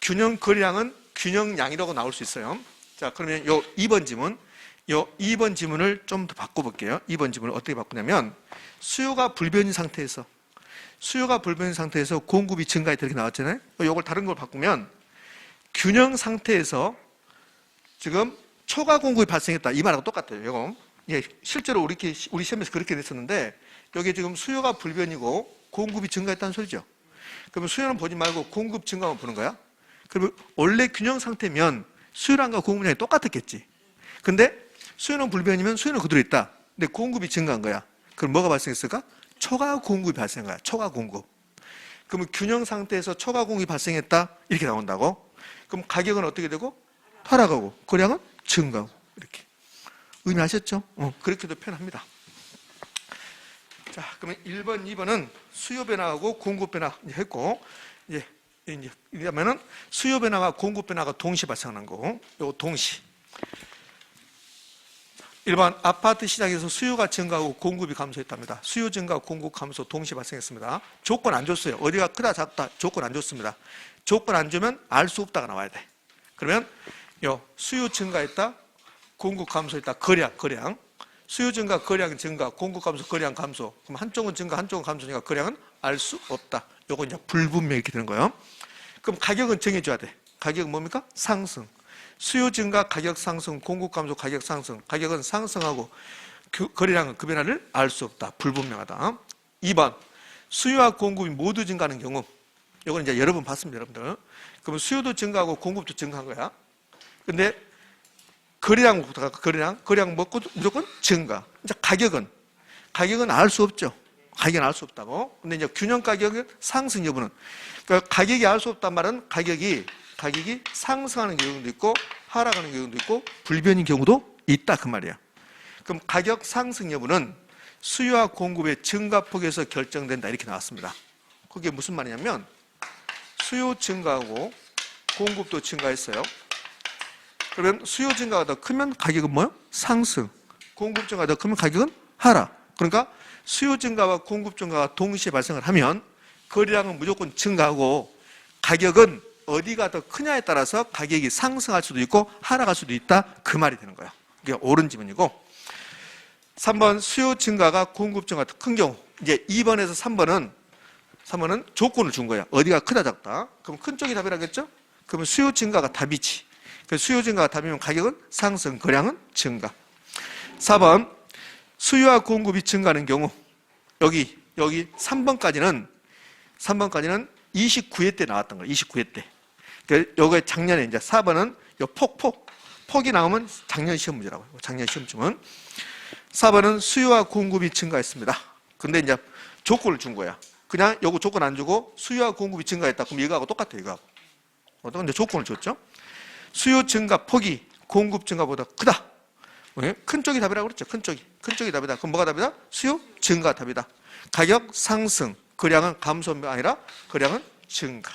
균형 거래량은 균형량이라고 나올 수 있어요. 자, 그러면 요 2번 지문을 좀 더 바꿔볼게요. 2번 지문을 어떻게 바꾸냐면 수요가 불변인 상태에서 공급이 증가했다 이렇게 나왔잖아요. 요걸 다른 걸 바꾸면 균형 상태에서 지금 초과 공급이 발생했다. 이 말하고 똑같아요. 이거. 예, 실제로 우리 시험에서 그렇게 됐었는데 여기 지금 수요가 불변이고 공급이 증가했다는 소리죠. 그러면 수요는 보지 말고 공급 증가만 보는 거야. 그러면 원래 균형 상태면 수요량과 공급량이 똑같았겠지. 근데 수요는 불변이면 수요는 그대로 있다. 근데 공급이 증가한 거야. 그럼 뭐가 발생했을까? 초과 공급이 발생한 거야. 초과 공급. 그러면 균형 상태에서 초과 공급이 발생했다. 이렇게 나온다고. 그럼 가격은 어떻게 되고? 하락하고 거래량은 증가하고 이렇게. 의미하셨죠? 그렇게도 표현합니다. 자, 그러면 1번, 2번은 수요 변화하고 공급 변화 했고, 이제 이러면은 수요 변화와 공급 변화가 동시에 발생하는 거고, 요거 동시. 1번 아파트 시장에서 수요가 증가하고 공급이 감소했답니다. 수요 증가, 공급 감소 동시에 발생했습니다. 조건 안 줬어요. 어디가 크다, 작다 조건 안 줬습니다. 조건 안 주면 알 수 없다가 나와야 돼. 그러면 요 수요 증가했다, 공급 감소했다, 거래량. 수요 증가, 거래량 증가, 공급 감소, 거래량 감소. 그럼 한쪽은 증가, 한쪽은 감소니까 거래량은 알 수 없다. 요거 이제 불분명 이렇게 되는 거예요. 그럼 가격은 정해줘야 돼. 가격은 뭡니까? 상승. 수요 증가, 가격 상승, 공급 감소, 가격 상승. 가격은 상승하고 거래량은 그 변화를 알 수 없다. 불분명하다. 2번 수요와 공급이 모두 증가하는 경우. 이건 이제 여러 번 봤습니다, 여러분들. 그러면 수요도 증가하고 공급도 증가한 거야. 근데 거래량 먹고 무조건 증가. 이제 가격은 알 수 없죠. 가격은 알 수 없다고. 근데 이제 균형 가격의 상승 여부는, 그러니까 가격이 알 수 없단 말은 가격이 상승하는 경우도 있고 하락하는 경우도 있고 불변인 경우도 있다 그 말이야. 그럼 가격 상승 여부는 수요와 공급의 증가폭에서 결정된다 이렇게 나왔습니다. 그게 무슨 말이냐면 수요 증가하고 공급도 증가했어요. 그러면 수요 증가가 더 크면 가격은 뭐요? 상승. 공급 증가가 더 크면 가격은 하락. 그러니까 수요 증가와 공급 증가가 동시에 발생을 하면 거래량은 무조건 증가하고 가격은 어디가 더 크냐에 따라서 가격이 상승할 수도 있고 하락할 수도 있다. 그 말이 되는 거예요. 이게 옳은 지문이고. 3번 수요 증가가 공급 증가가 더 큰 경우. 이제 2번에서 3번은 조건을 준 거야. 어디가 크다 작다. 그럼 큰 쪽이 답이라겠죠? 그러면 수요 증가가 답이지. 수요 증가가 답이면 가격은 상승, 거량은 증가. 4번 수요와 공급이 증가하는 경우. 여기 3번까지는 29회 때 나왔던 거예요. 29회 때. 요게 작년에 이제 4번은 요 폭이 나오면 작년 시험 문제라고요. 작년 시험쯤은. 4번은 수요와 공급이 증가했습니다. 근데 이제 조건을 준 거야. 그냥 요거 조건 안 주고 수요와 공급이 증가했다. 그럼 이거하고 똑같아요. 이거하고. 근데 조건을 줬죠. 수요 증가 폭이 공급 증가보다 크다. 큰 쪽이 답이라고 그랬죠. 큰 쪽이 답이다. 그럼 뭐가 답이다? 수요 증가 답이다. 가격 상승, 거량은 감소가 아니라 거량은 증가.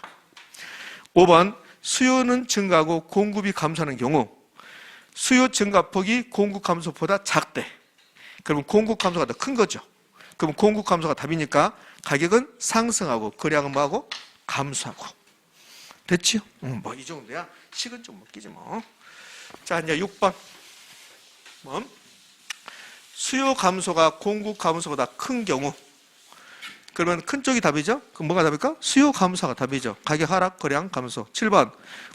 5번 수요는 증가하고 공급이 감소하는 경우 수요 증가폭이 공급 감소보다 작대. 그러면 공급 감소가 더 큰 거죠. 그럼 공급 감소가 답이니까 가격은 상승하고 거량은 뭐하고 감소하고. 됐지요? 뭐 이 정도야. 식은 좀 먹기지 뭐. 자, 이제 6번. 수요 감소가 공급 감소보다 큰 경우. 그러면 큰 쪽이 답이죠? 그럼 뭐가 답일까? 수요 감소가 답이죠. 가격 하락, 거량 감소. 7번.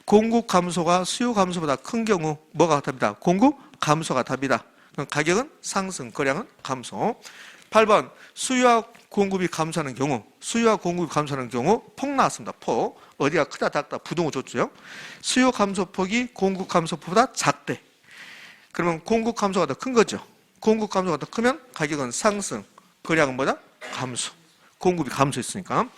공급 감소가 수요 감소보다 큰 경우 뭐가 답이다? 공급 감소가 답이다. 그럼 가격은 상승, 거량은 감소. 8번. 수요와 공급이 감소하는 경우, 폭 나왔습니다. 폭. 어디가 크다, 작다, 부동을 줬죠. 수요 감소폭이 공급 감소폭보다 작대. 그러면 공급 감소가 더 큰 거죠. 공급 감소가 더 크면 가격은 상승, 거량은 뭐다? 감소. 공급이 감소했으니까.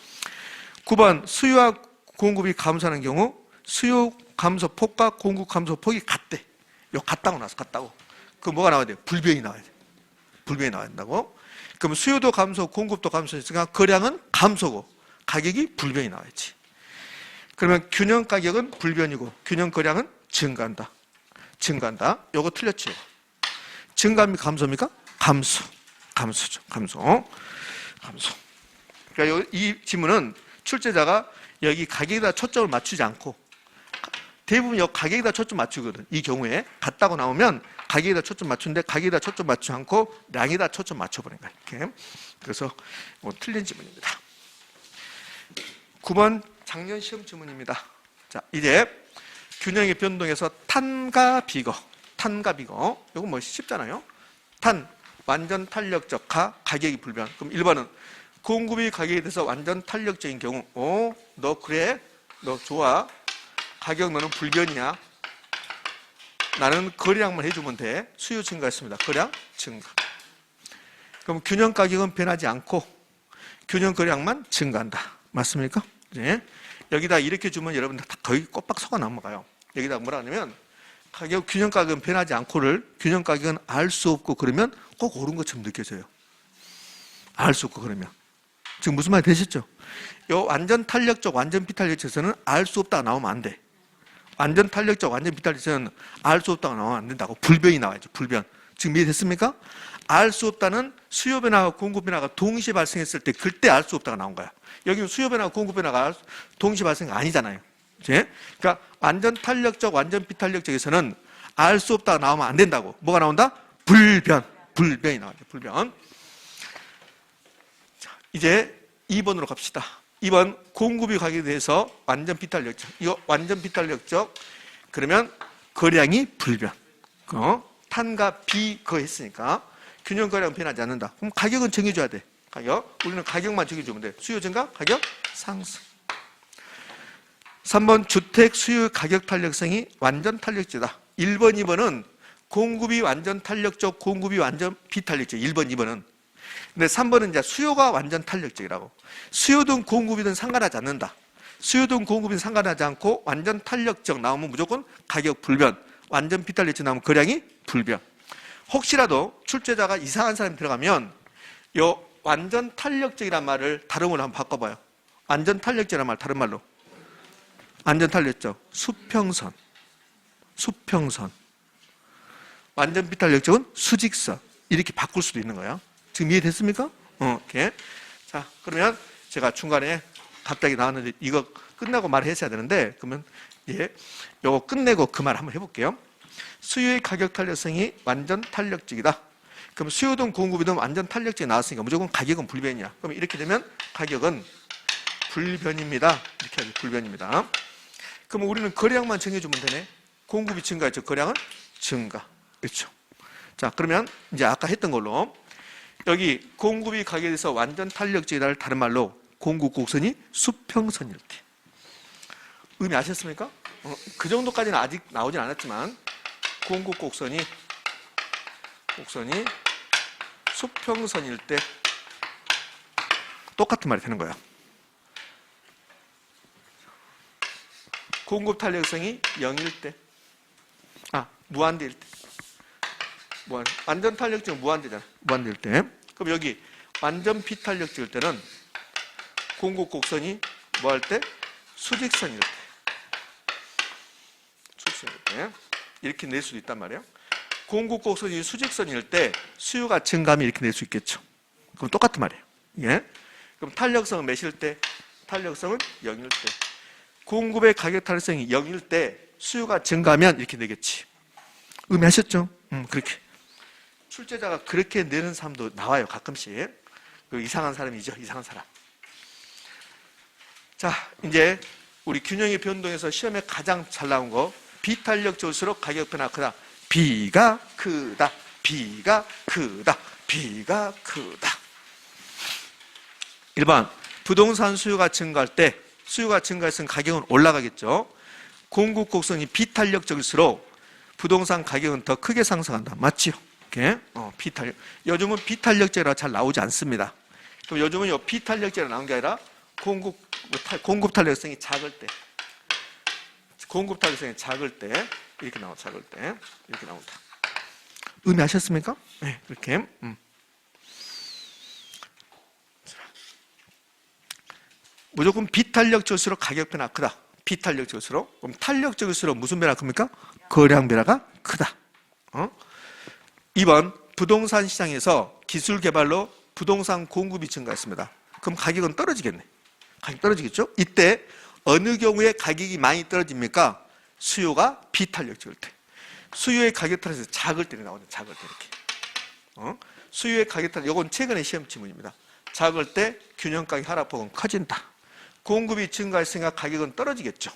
9번 수요와 공급이 감소하는 경우 수요 감소폭과 공급 감소폭이 같대. 요 같다고 나왔어. 같다고. 그럼 뭐가 나와야 돼? 불변이 나와야 돼. 불변이 나와야 된다고. 그럼 수요도 감소, 공급도 감소했으니까 거량은 감소고 가격이 불변이 나와야지. 그러면 균형 가격은 불변이고 균형 거량은 증가한다. 요거 틀렸죠. 증가입니까? 감소입니까? 감소죠. 감소. 그러니까 이 지문은 출제자가 여기 가격에다 초점을 맞추지 않고 대부분 여기 가격에다 초점 맞추거든. 이 경우에 같다고 나오면 가격에다 초점 맞추는데 가격에다 초점 맞추지 않고 량에다 초점 맞춰버린 거야. 이렇게. 그래서 뭐 틀린 지문입니다. 9번 작년 시험 지문입니다. 자, 이제 균형의 변동에서 탄과 비거. 이거 뭐 쉽잖아요. 탄, 완전 탄력적 가격이 불변. 그럼 1번은 공급이 가격에 대해서 완전 탄력적인 경우. 너 그래? 너 좋아? 가격 너는 불변이야. 나는 거량만 해주면 돼. 수요 증가했습니다. 거량 증가. 그럼 균형 가격은 변하지 않고 균형 거량만 증가한다. 맞습니까? 네. 여기다 이렇게 주면 여러분들 다 거의 꼬박 속아 넘어가요. 여기다 뭐라 하냐면 균형 가격은 변하지 않고를 균형 가격은 알 수 없고 그러면 꼭 옳은 것처럼 느껴져요. 알 수 없고 그러면. 지금 무슨 말 되셨죠? 요 완전 탄력적, 완전 비탄력적에서는 알 수 없다가 나오면 안 돼. 완전 탄력적, 완전 비탄력적에서는 알 수 없다가 나오면 안 된다고. 불변이 나와야죠. 불변. 지금 이해됐습니까? 알 수 없다는 수요 변화와 공급 변화가 동시에 발생했을 때 그때 알 수 없다가 나온 거야. 여기는 수요 변화와 공급 변화가 동시에 발생이 아니잖아요. 그러니까 완전 탄력적, 완전 비탄력적에서는 알 수 없다가 나오면 안 된다고. 뭐가 나온다? 불변이 나와요. 불변. 자, 이제 2번으로 갑시다. 2번 공급이 가격에 대해서 완전 비탄력적. 이거 완전 비탄력적. 그러면 거량이 불변. 탄과 비거 했으니까 균형 거량 변하지 않는다. 그럼 가격은 정해줘야 돼. 우리는 가격만 정해주면 돼. 수요 증가, 가격 상승. 3번 주택 수요 가격 탄력성이 완전 탄력적이다. 1번, 2번은 공급이 완전 탄력적, 공급이 완전 비탄력적. 1번, 2번은. 근데 3번은 이제 수요가 완전 탄력적이라고. 수요든 공급이든 상관하지 않는다. 수요든 공급이든 상관하지 않고 완전 탄력적 나오면 무조건 가격 불변. 완전 비탄력적 나오면 거량이 불변. 혹시라도 출제자가 이상한 사람이 들어가면 요 완전 탄력적이란 말을 다른 걸로 한번 바꿔봐요. 완전 탄력적이란 말 다른 말로. 완전 탄력적. 수평선. 완전 비탄력적은 수직선. 이렇게 바꿀 수도 있는 거예요. 지금 이해됐습니까? 이렇게. 자, 그러면 제가 중간에 갑자기 나왔는데 이거 끝나고 말했어야 되는데 그러면 요거 끝내고 그 말 한번 해볼게요. 수요의 가격 탄력성이 완전 탄력적이다. 그럼 수요든 공급이든 완전 탄력적이 나왔으니까 무조건 가격은 불변이야. 그럼 이렇게 되면 가격은 불변입니다. 이렇게 하죠. 불변입니다. 그럼 우리는 거래량만 정해주면 되네. 공급이 증가했죠. 거래량은 증가. 그렇죠. 자, 그러면 이제 아까 했던 걸로 여기 공급이 가격에 대해서 완전 탄력적이다를 다른 말로 공급 곡선이 수평선일 때. 의미 아셨습니까? 그 정도까지는 아직 나오진 않았지만 공급 곡선이 수평선일 때 똑같은 말이 되는 거예요. 공급 탄력성이 0일 때, 무한대일 때, 완전 탄력적은 무한대잖아. 무한대일 때. 그럼 여기 완전 비탄력적일 때는 공급 곡선이 뭐 할 때? 수직선일 때. 수직선일 때. 이렇게 낼 수도 있단 말이에요. 공급 곡선이 수직선일 때 수요가 증가하면 이렇게 낼 수 있겠죠. 그럼 똑같은 말이에요. 예? 그럼 탄력성은 몇일 때? 탄력성은 0일 때. 공급의 가격 탄력성이 0일 때 수요가 증가하면 이렇게 되겠지. 의미하셨죠? 그렇게. 출제자가 그렇게 내는 사람도 나와요. 가끔씩. 그 이상한 사람이죠. 이상한 사람. 자, 이제 우리 균형의 변동에서 시험에 가장 잘 나온 거 비탄력적일수록 가격 변화가 크다. B가 크다. B가 크다. B가 크다. 1번 부동산 수요가 증가할 때 수요가 증가했으면 가격은 올라가겠죠. 공급 곡선이 비탄력적일수록 부동산 가격은 더 크게 상승한다. 맞지요? 이렇게. 비탄력. 요즘은 비탄력제라 잘 나오지 않습니다. 그럼 요즘은 요 비탄력제라 나온 게 아니라 공급 탄력성이 작을 때. 공급 탄력성이 작을 때. 이렇게 나와, 작을 때. 이렇게 나온다. 의미하셨습니까? 네, 이렇게. 무조건 비탄력적일수록 가격 변화가 크다. 비탄력적일수록. 그럼 탄력적일수록 무슨 변화가 큽니까? 거래량 변화가 크다. 2번 부동산 시장에서 기술 개발로 부동산 공급이 증가했습니다. 그럼 가격은 떨어지겠네. 가격 떨어지겠죠? 이때 어느 경우에 가격이 많이 떨어집니까? 수요가 비탄력적일 때. 수요의 가격 탄력에서 작을 때 나오죠. 작을 때 이렇게. 수요의 가격 탄력. 이건 최근의 시험 지문입니다. 작을 때 균형가격 하락폭은 커진다. 공급이 증가했으니까 가격은 떨어지겠죠.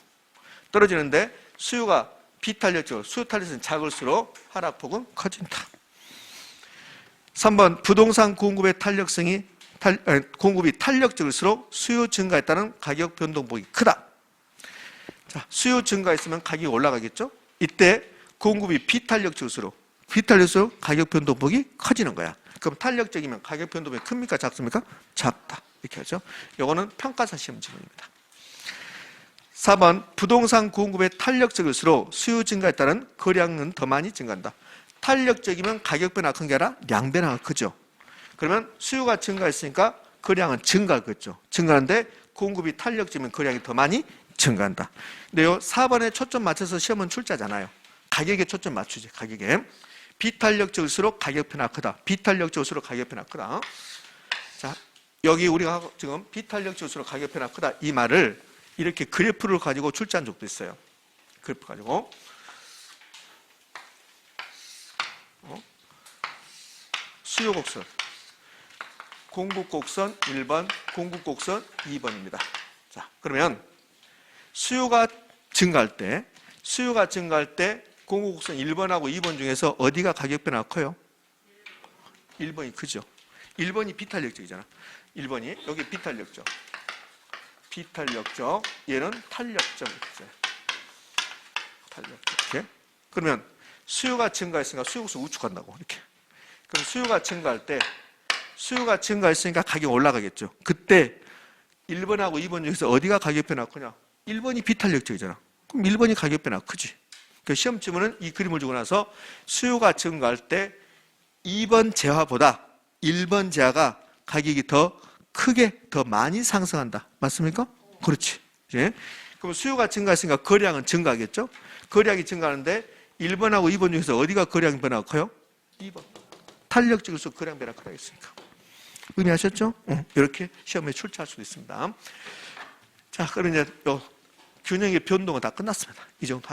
떨어지는데 수요가 비탄력적으로 수요 탄력성이 작을수록 하락폭은 커진다. 3번 부동산 공급의 공급이 탄력적일수록 수요 증가했다는 가격 변동폭이 크다. 자, 수요 증가했으면 가격이 올라가겠죠. 이때 공급이 비탄력적일수록 가격 변동폭이 커지는 거야. 그럼 탄력적이면 가격 변동폭이 큽니까? 작습니까? 작다. 이렇게 하죠. 이거는 평가사 시험 지문입니다. 4번 부동산 공급의 탄력적일수록 수요 증가에 따른 거래량은 더 많이 증가한다. 탄력적이면 가격 변화가 큰 게 아니라 량 변화가 크죠. 그러면 수요가 증가했으니까 거래량은 증가하겠죠. 증가하는데 공급이 탄력적이면 거래량이 더 많이 증가한다. 근데 요 4번에 초점 맞춰서 시험은 출제하잖아요. 가격에 초점 맞추지. 가격에. 비탄력적일수록 가격 변화가 크다. 비탄력적일수록 가격 변화가 크다. 자, 여기 우리가 지금 비탄력적일수록 가격 변화가 크다. 이 말을 이렇게 그래프를 가지고 출제한 적도 있어요. 그래프 가지고. 수요 곡선. 공급 곡선 1번, 공급 곡선 2번입니다. 자, 그러면 수요가 증가할 때 공급 곡선 1번하고 2번 중에서 어디가 가격 변화가 커요? 1번이 크죠. 1번이 비탄력적이잖아. 1번이 여기 비탄력적. 비탄력적. 얘는 탄력적. 탄력적. 이렇게. 그러면 수요가 증가했으니까 수요 곡선 우측한다고 이렇게. 그럼 수요가 증가했으니까 가격이 올라가겠죠. 그때 1번하고 2번 중에서 어디가 가격 변화가 크냐? 1번이 비탄력적이잖아. 그럼 1번이 가격 변화가 크지. 그 시험 지문은 이 그림을 주고 나서 수요가 증가할 때 2번 재화보다 1번 재화가 가격이 더 크게 더 많이 상승한다. 맞습니까? 그렇지. 예? 그럼 수요가 증가했으니까 거래량은 증가하겠죠? 거래량이 증가하는데 1번하고 2번 중에서 어디가 거래량 변화가 커요? 2번. 탄력적일수록 거래량 변화가 크다겠으니까. 의미하셨죠? 이렇게 시험에 출제할 수도 있습니다. 자, 그럼 이제 요 균형의 변동은 다 끝났습니다. 이 정도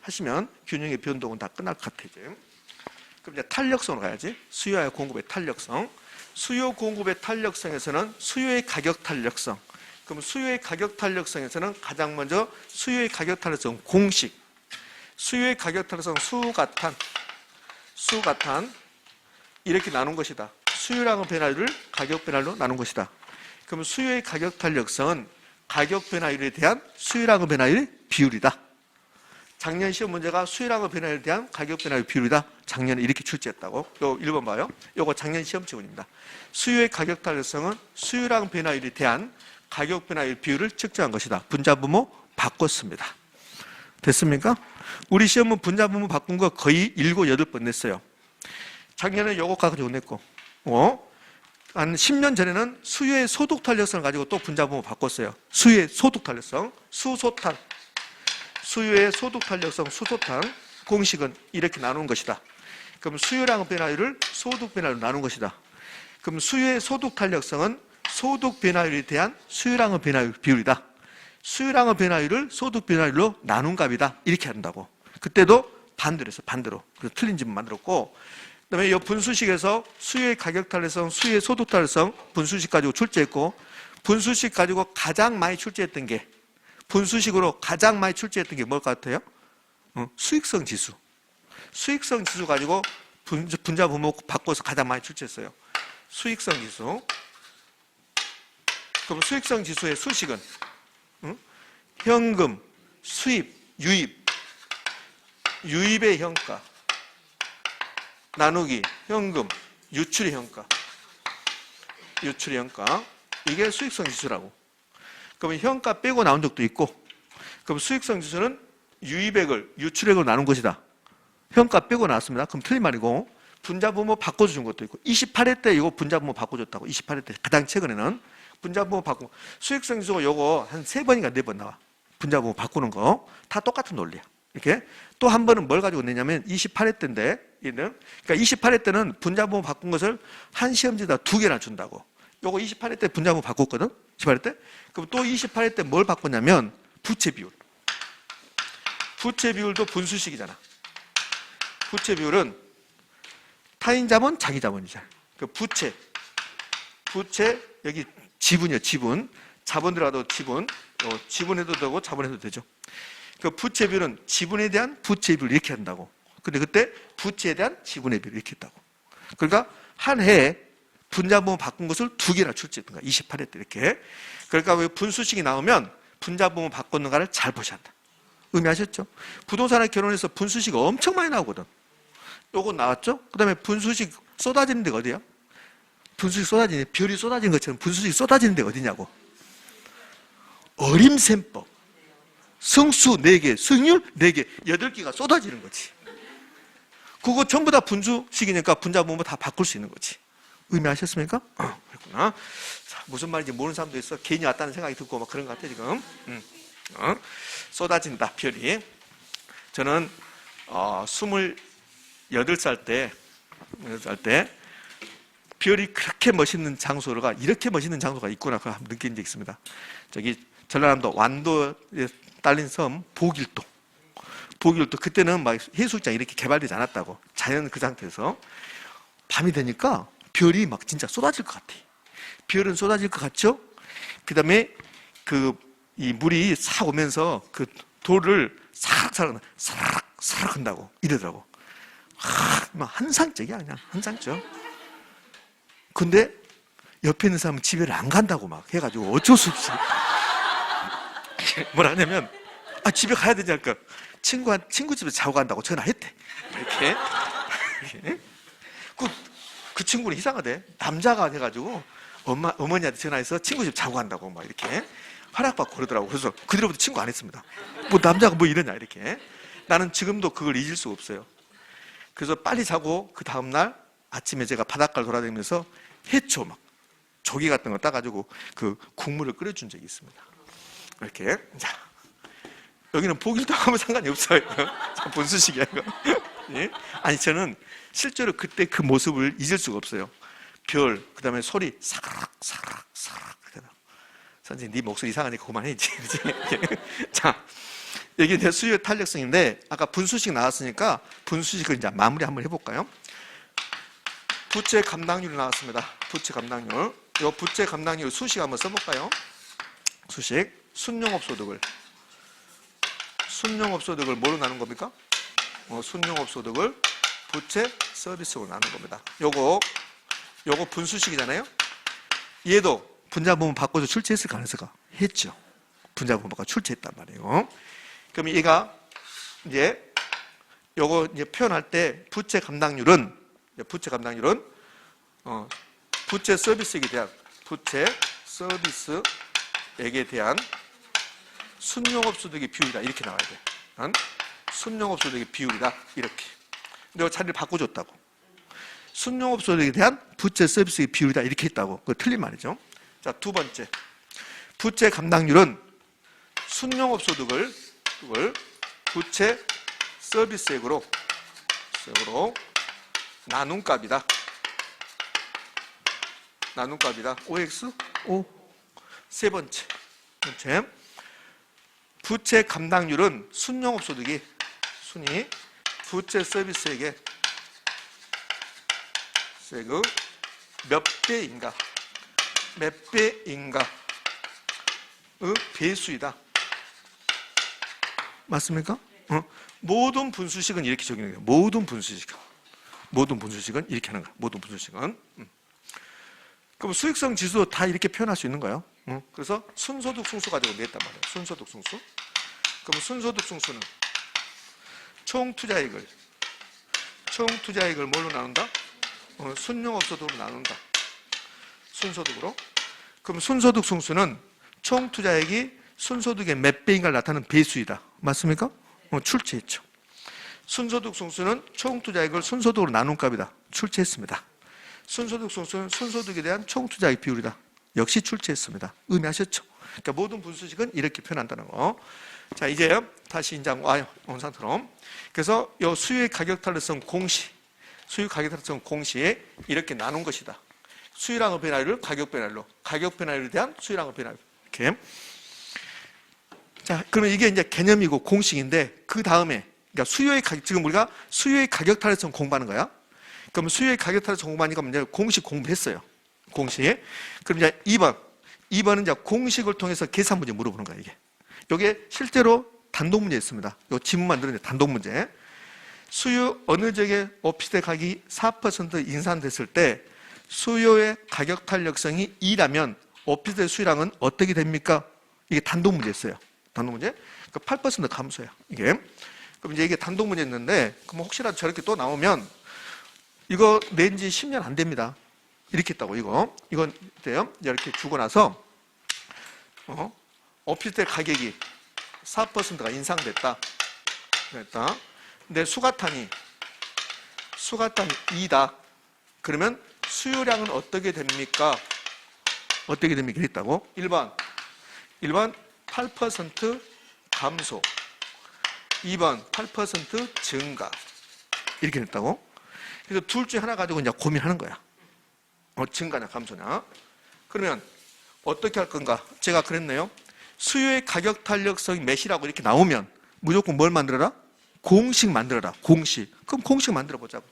하시면 균형의 변동은 다 끝날 것 같아요. 그럼 이제 탄력성으로 가야지. 수요와 공급의 탄력성. 수요 공급의 탄력성에서는 수요의 가격 탄력성. 그럼 수요의 가격 탄력성에서는 가장 먼저 수요의 가격 탄력성 공식. 수요의 가격 탄력성 수가탄 이렇게 나눈 것이다. 수요량의 변화율을 가격 변화율로 나눈 것이다. 그럼 수요의 가격 탄력성은 가격 변화율에 대한 수요량의 변화율의 비율이다. 작년 시험 문제가 수요량의 변화율에 대한 가격 변화율 비율이다. 작년에 이렇게 출제했다고. 요 1번 봐요. 요거 작년 시험 지문입니다. 수요의 가격 탄력성은 수요량 변화율에 대한 가격 변화율 비율을 측정한 것이다. 분자분모 바꿨습니다. 됐습니까? 우리 시험은 분자분모 바꾼 거 거의 7, 8번 냈어요. 작년에 요거 가지고 냈고, 한 10년 전에는 수요의 소득 탄력성을 가지고 또 분자분모 바꿨어요. 수요의 소득 탄력성, 수소탄. 수요의 소득 탄력성, 수소탄 공식은 이렇게 나눈 것이다. 그럼 수요량 변화율을 소득 변화율로 나눈 것이다. 그럼 수요의 소득 탄력성은 소득 변화율에 대한 수요량의 변화율 비율이다. 수요량의 변화율을 소득 변화율로 나눈 값이다. 이렇게 한다고. 그때도 반대로 했어, 반대로. 그래서 틀린 집을 만들었고, 그 다음에 이 분수식에서 수요의 가격 탄력성, 수요의 소득 탄력성 분수식 가지고 출제했고, 분수식 가지고 가장 많이 출제했던 게, 분수식으로 가장 많이 출제했던 게 뭘 같아요? 수익성 지수. 수익성 지수 가지고 분자분모 바꿔서 가장 많이 출제했어요. 수익성 지수. 그럼 수익성 지수의 수식은 현금, 수입, 유입, 유입의 현가 나누기 현금, 유출의 현가, 유출의 현가. 이게 수익성 지수라고. 그러면 현가 빼고 나온 적도 있고, 그럼 수익성 지수는 유입액을 유출액으로 나눈 것이다. 현가 빼고 나왔습니다. 그럼 틀린 말이고, 분자분모 바꿔준 것도 있고, 28회 때 이거 분자분모 바꿔줬다고. 28회 때 가장 최근에는 분자분모 바꾸고, 수익성 지수가 요거 한 3번인가 4번 나와. 분자분모 바꾸는 거 다 똑같은 논리야. 이렇게 또 한 번은 뭘 가지고 냈냐면 28회 때인데, 그러니까 28회 때는 분자분모 바꾼 것을 한 시험지에다 2개나 준다고. 요거 28회 때 분자분모 바꿨거든. 28회 때. 그럼 또 28회 때 뭘 바꿨냐면 부채 비율. 부채 비율도 분수식이잖아. 부채 비율은 타인 자본, 자기 자본이잖아. 그 부채 여기 지분이요, 지분. 자본 들어가도 지분. 지분해도 되고 자본해도 되죠. 그 부채 비율은 지분에 대한 부채 비율 이렇게 한다고. 근데 그때 부채에 대한 지분의 비율 이렇게 했다고. 그러니까 한 해에 분자분모 바꾼 것을 2개나 출제했던 거야. 28회 때 이렇게. 그러니까 왜 분수식이 나오면 분자분모 바꿨는가를 잘 보셔야 한다. 의미하셨죠? 부동산에 결혼해서 분수식 엄청 많이 나오거든. 요거 나왔죠? 그 다음에 분수식 쏟아지는 데가 어디야? 분수식 쏟아지는 데, 별이 쏟아지는 것처럼 분수식 쏟아지는 데가 어디냐고. 어림셈법. 성수 4개, 승률 4개, 8개가 쏟아지는 거지. 그거 전부 다 분수식이니까 분자분모 다 바꿀 수 있는 거지. 의미하셨습니까? 그렇구나. 자, 무슨 말인지 모르는 사람도 있어. 괜히 왔다는 생각이 들고 막 그런 것 같아, 지금. 쏟아진다, 별이. 저는, 28살 때, 별이 그렇게 멋있는 장소가, 이렇게 멋있는 장소가 있구나, 그걸 한번 느낀 적이 있습니다. 저기, 전라남도 완도에 딸린 섬, 보길도. 그때는 막 해수욕장 이렇게 개발되지 않았다고. 자연 그 상태에서. 밤이 되니까 별이 막 진짜 쏟아질 것 같아. 별은 쏟아질 것 같죠? 그 다음에 이 물이 싹 오면서 그 돌을 사락사락 한다고 이러더라고. 막 한상적이야, 그냥 한상적. 근데 옆에 있는 사람은 집에를 안 간다고 막 해가지고 어쩔 수 없이 뭘 하냐면, 집에 가야 되지 않을까. 친구 집에 자고 간다고 전화했대. 이렇게. 그 친구는 이상하대. 남자가 해가지고 어머니한테 전화해서 친구 집 자고 간다고 막 이렇게 허락받고 그러더라고. 그래서 그 뒤로부터 친구 안 했습니다. 뭐 남자가 뭐 이러냐 이렇게. 나는 지금도 그걸 잊을 수가 없어요. 그래서 빨리 자고 그 다음날 아침에 제가 바닷가를 돌아다니면서 해초 막 조개 같은 거 따가지고 그 국물을 끓여준 적이 있습니다. 이렇게. 자, 여기는 보길도 하면 상관이 없어요. 분수식이야 이거. 예? 아니 저는 실제로 그때 그 모습을 잊을 수가 없어요. 별, 그 다음에 소리 사락 선생님, 네 목소리 이상하니까 그만해야지. 자, 이게 이제 수요의 탄력성인데, 아까 분수식 나왔으니까 분수식을 이제 마무리 한번 해볼까요? 부채 감당률이 나왔습니다. 부채 감당률. 이 부채 감당률 수식 한번 써볼까요? 수식. 순용업소득을 뭐로 나눈 겁니까? 순용업소득을 부채 서비스로 나눈 겁니다. 요거 분수식이잖아요. 얘도 분자분모 바꿔서 출제했을 가능성가? 했죠. 분자분모 바꿔 출제했단 말이에요. 그럼 얘가 이제 요거 이제 표현할 때 부채 감당률은 부채 서비스액에 대한 순용업소득의 비율이다. 이렇게 나와야 돼. 순용업소득의 비율이다. 이렇게. 내가 자리를 바꿔줬다고. 순용업소득에 대한 부채 서비스의 비율이다. 이렇게 했다고. 그거 틀린 말이죠. 자, 두 번째. 부채 감당률은 순용업소득을 부채 서비스액으로 나눈 값이다. OX? O. 세 번째. 부채 감당률은 순용업소득이 부채 서비스액의 몇 배인가의 배수이다. 맞습니까? 모든 분수식은 이렇게 적용해요. 모든 분수식은 이렇게 하는 거야. 모든 분수식은. 그럼 수익성 지수도 다 이렇게 표현할 수 있는 거예요. 그래서 순소득 승수 가지고 냈단 말이에요. 순소득 승수. 그럼 순소득 승수는 총 투자액을 뭘로 나눈다? 순용업소득으로 나눈다. 순소득으로. 그럼 순소득 승수는 총 투자액이 순소득의 몇 배인가를 나타내는 배수이다. 맞습니까? 출제했죠. 순소득 승수는 총 투자액을 순소득으로 나눈 값이다. 출제했습니다. 순소득 승수는 순소득에 대한 총 투자액 비율이다. 역시 출제했습니다. 의미하셨죠? 그러니까 모든 분수식은 이렇게 표현한다는 거. 자, 이제 다시 이제 와요. 온 상태로. 그래서 이 수요의 가격 탄력성 공시에 이렇게 나눈 것이다. 수요량의 변화율을 가격 변화율로, 가격 변화율에 대한 수요량의 변화율. 이렇게. 자, 그러면 이게 이제 개념이고 공식인데 그 다음에 그러니까 지금 우리가 수요의 가격 탄력성 공부하는 거야. 그럼 수요의 가격 탄력성 공부하니까 이제 공식 공부했어요. 공식. 그럼 이제 2번은 이제 공식을 통해서 계산 문제 물어보는 거야, 이게. 이게 실제로 단독 문제 있습니다. 요 지문만 들었는데 단독 문제. 수요 어느 지역의 오피스텔 가격이 4% 인상됐을 때 수요의 가격 탄력성이 2라면 오피스텔 수요량은 어떻게 됩니까? 이게 단독 문제였어요. 단독 문제. 그 8% 감소야, 이게. 그럼 이제 이게 단독 문제였는데, 그럼 혹시라도 저렇게 또 나오면 이거 낸 지 10년 안 됩니다. 이렇게 했다고, 이건 돼요. 이렇게 주고 나서, 오피스텔 가격이 4%가 인상됐다. 근데 수가탄이 2다. 그러면 수요량은 어떻게 됩니까? 어떻게 됩니까? 이랬다고. 1번 8% 감소. 2번 8% 증가. 이렇게 됐다고. 그래서 둘 중에 하나 가지고 이제 고민하는 거야. 증가냐 감소냐. 그러면 어떻게 할 건가? 제가 그랬네요. 수요의 가격 탄력성이 몇이라고 이렇게 나오면 무조건 뭘 만들어라? 공식 만들어라. 공식. 그럼 공식 만들어 보자고.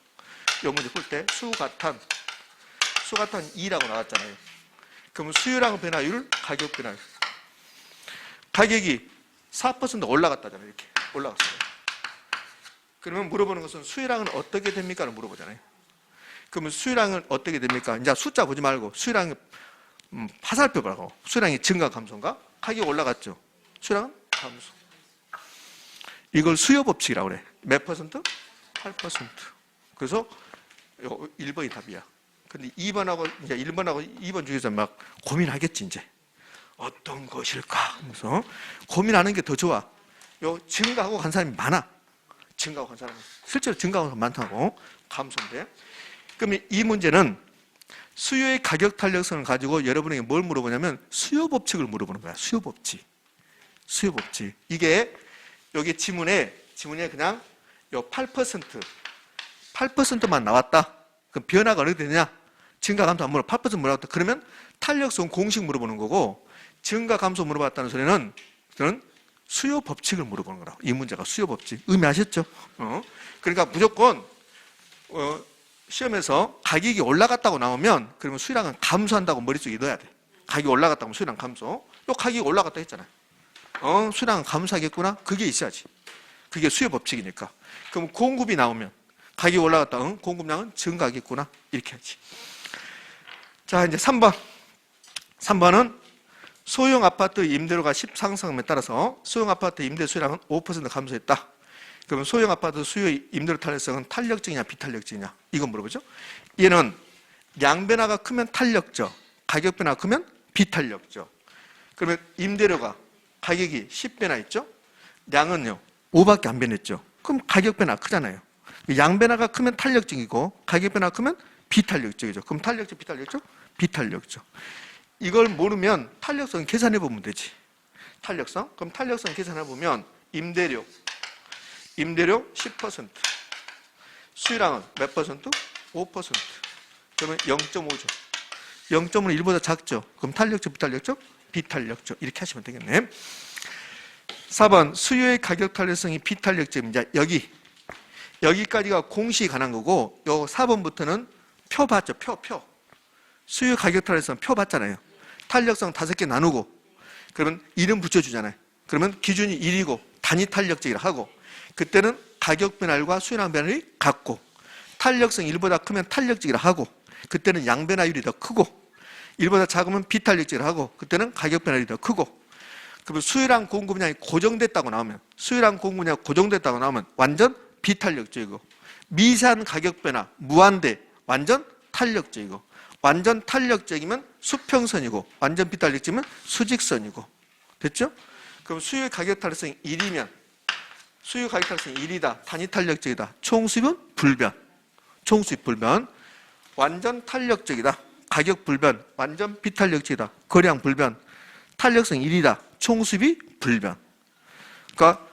이 문제 풀 때 수가탄 2라고 나왔잖아요. 그럼 수요량 변화율, 가격 변화율. 가격이 4% 올라갔다잖아요. 이렇게 올라갔어요. 그러면 물어보는 것은 수요량은 어떻게 됩니까?를 물어보잖아요. 그러면 수요량은 어떻게 됩니까? 이제 숫자 보지 말고 수요량이 화살표 보라고. 수요량이 증가 감소인가? 가격이 올라갔죠. 수요량은 감소. 이걸 수요 법칙이라고 그래. 몇 퍼센트? 8%. 그래서 1번이 답이야. 근데 2번하고 이제 1번하고 2번 중에서 막 고민하겠지, 이제. 어떤 것일까? 그래서 고민하는 게 더 좋아. 증가하고 간 사람이 많아. 증가하고 간 사람이. 실제로 증가하고 많다고. 감소인데. 그럼 이 문제는 수요의 가격 탄력성을 가지고 여러분에게 뭘 물어보냐면 수요 법칙을 물어보는 거야. 수요 법칙. 이게 여기 지문에 그냥 요 8%만 나왔다. 그럼 변화가 어떻게 되냐? 증가 감소 안 물어. 8% 물어봤다. 그러면 탄력성 공식 물어보는 거고, 증가 감소 물어봤다는 소리는 저는 수요 법칙을 물어보는 거라고. 이 문제가 수요 법칙. 의미하셨죠? 그러니까 무조건 시험에서 가격이 올라갔다고 나오면 그러면 수요량은 감소한다고 머릿속에 넣어야 돼. 가격이 올라갔다고 하면 수요량 감소. 요 가격이 올라갔다 했잖아요. 수요량은 감소하겠구나. 그게 있어야지. 그게 수요 법칙이니까. 그럼 공급이 나오면 가격이 올라갔다. 공급량은 증가하겠구나. 이렇게 하지. 자, 이제 3번. 3번은 소형 아파트 임대료가 10 상승함에 따라서 소형 아파트 임대 수요량은 5% 감소했다. 그러면 소형 아파트 수요 임대료 탄력성은 탄력적이냐 비탄력적이냐 이건 물어보죠. 얘는 양 변화가 크면 탄력적, 가격 변화가 크면 비탄력적. 그러면 임대료가 가격이 10 변화했죠. 양은요 5밖에 안 변했죠. 그럼 가격 변화 크잖아요. 양 변화가 크면 탄력적이고 가격 변화가 크면 비탄력적이죠. 그럼 탄력적 비탄력적? 비탄력적. 이걸 모르면 탄력성 계산해 보면 되지. 탄력성? 그럼 탄력성 계산해 보면 임대료 10%. 수요량은 몇 퍼센트? 5%. 그러면 0.5죠. 0.5는 1보다 작죠. 그럼 탄력적, 비탄력적? 비탄력적. 이렇게 하시면 되겠네. 4번 수요의 가격 탄력성이 비탄력적입니다. 여기까지가 공식이 관한 거고 요 4번부터는 표 봤죠. 표. 수요 가격 탄력성 표 봤잖아요. 탄력성 5개 나누고 그러면 이름 붙여주잖아요. 그러면 기준이 1이고 단위 탄력적이라 하고 그때는 가격 변화율과 수요량 변화율이 같고 탄력성 1보다 크면 탄력적이라 하고 그때는 양 변화율이 더 크고 1보다 작으면 비탄력적이라 하고 그때는 가격 변화율이 더 크고 그러면 수요량 공급량이 고정됐다고 나오면 수요량 공급량이 고정됐다고 나오면 완전 비탄력적이고 미세한 가격 변화 무한대 완전 탄력적이고 완전 탄력적이면 수평선이고 완전 비탄력적이면 수직선이고 됐죠? 그럼 수요 가격 탄력성이 1이면 수요 가격 탄력성이 1이다. 단위 탄력적이다. 총수입은 불변. 총수입 불변. 완전 탄력적이다. 가격 불변. 완전 비탄력적이다. 거래량 불변. 탄력성 1이다. 총수입이 불변. 그러니까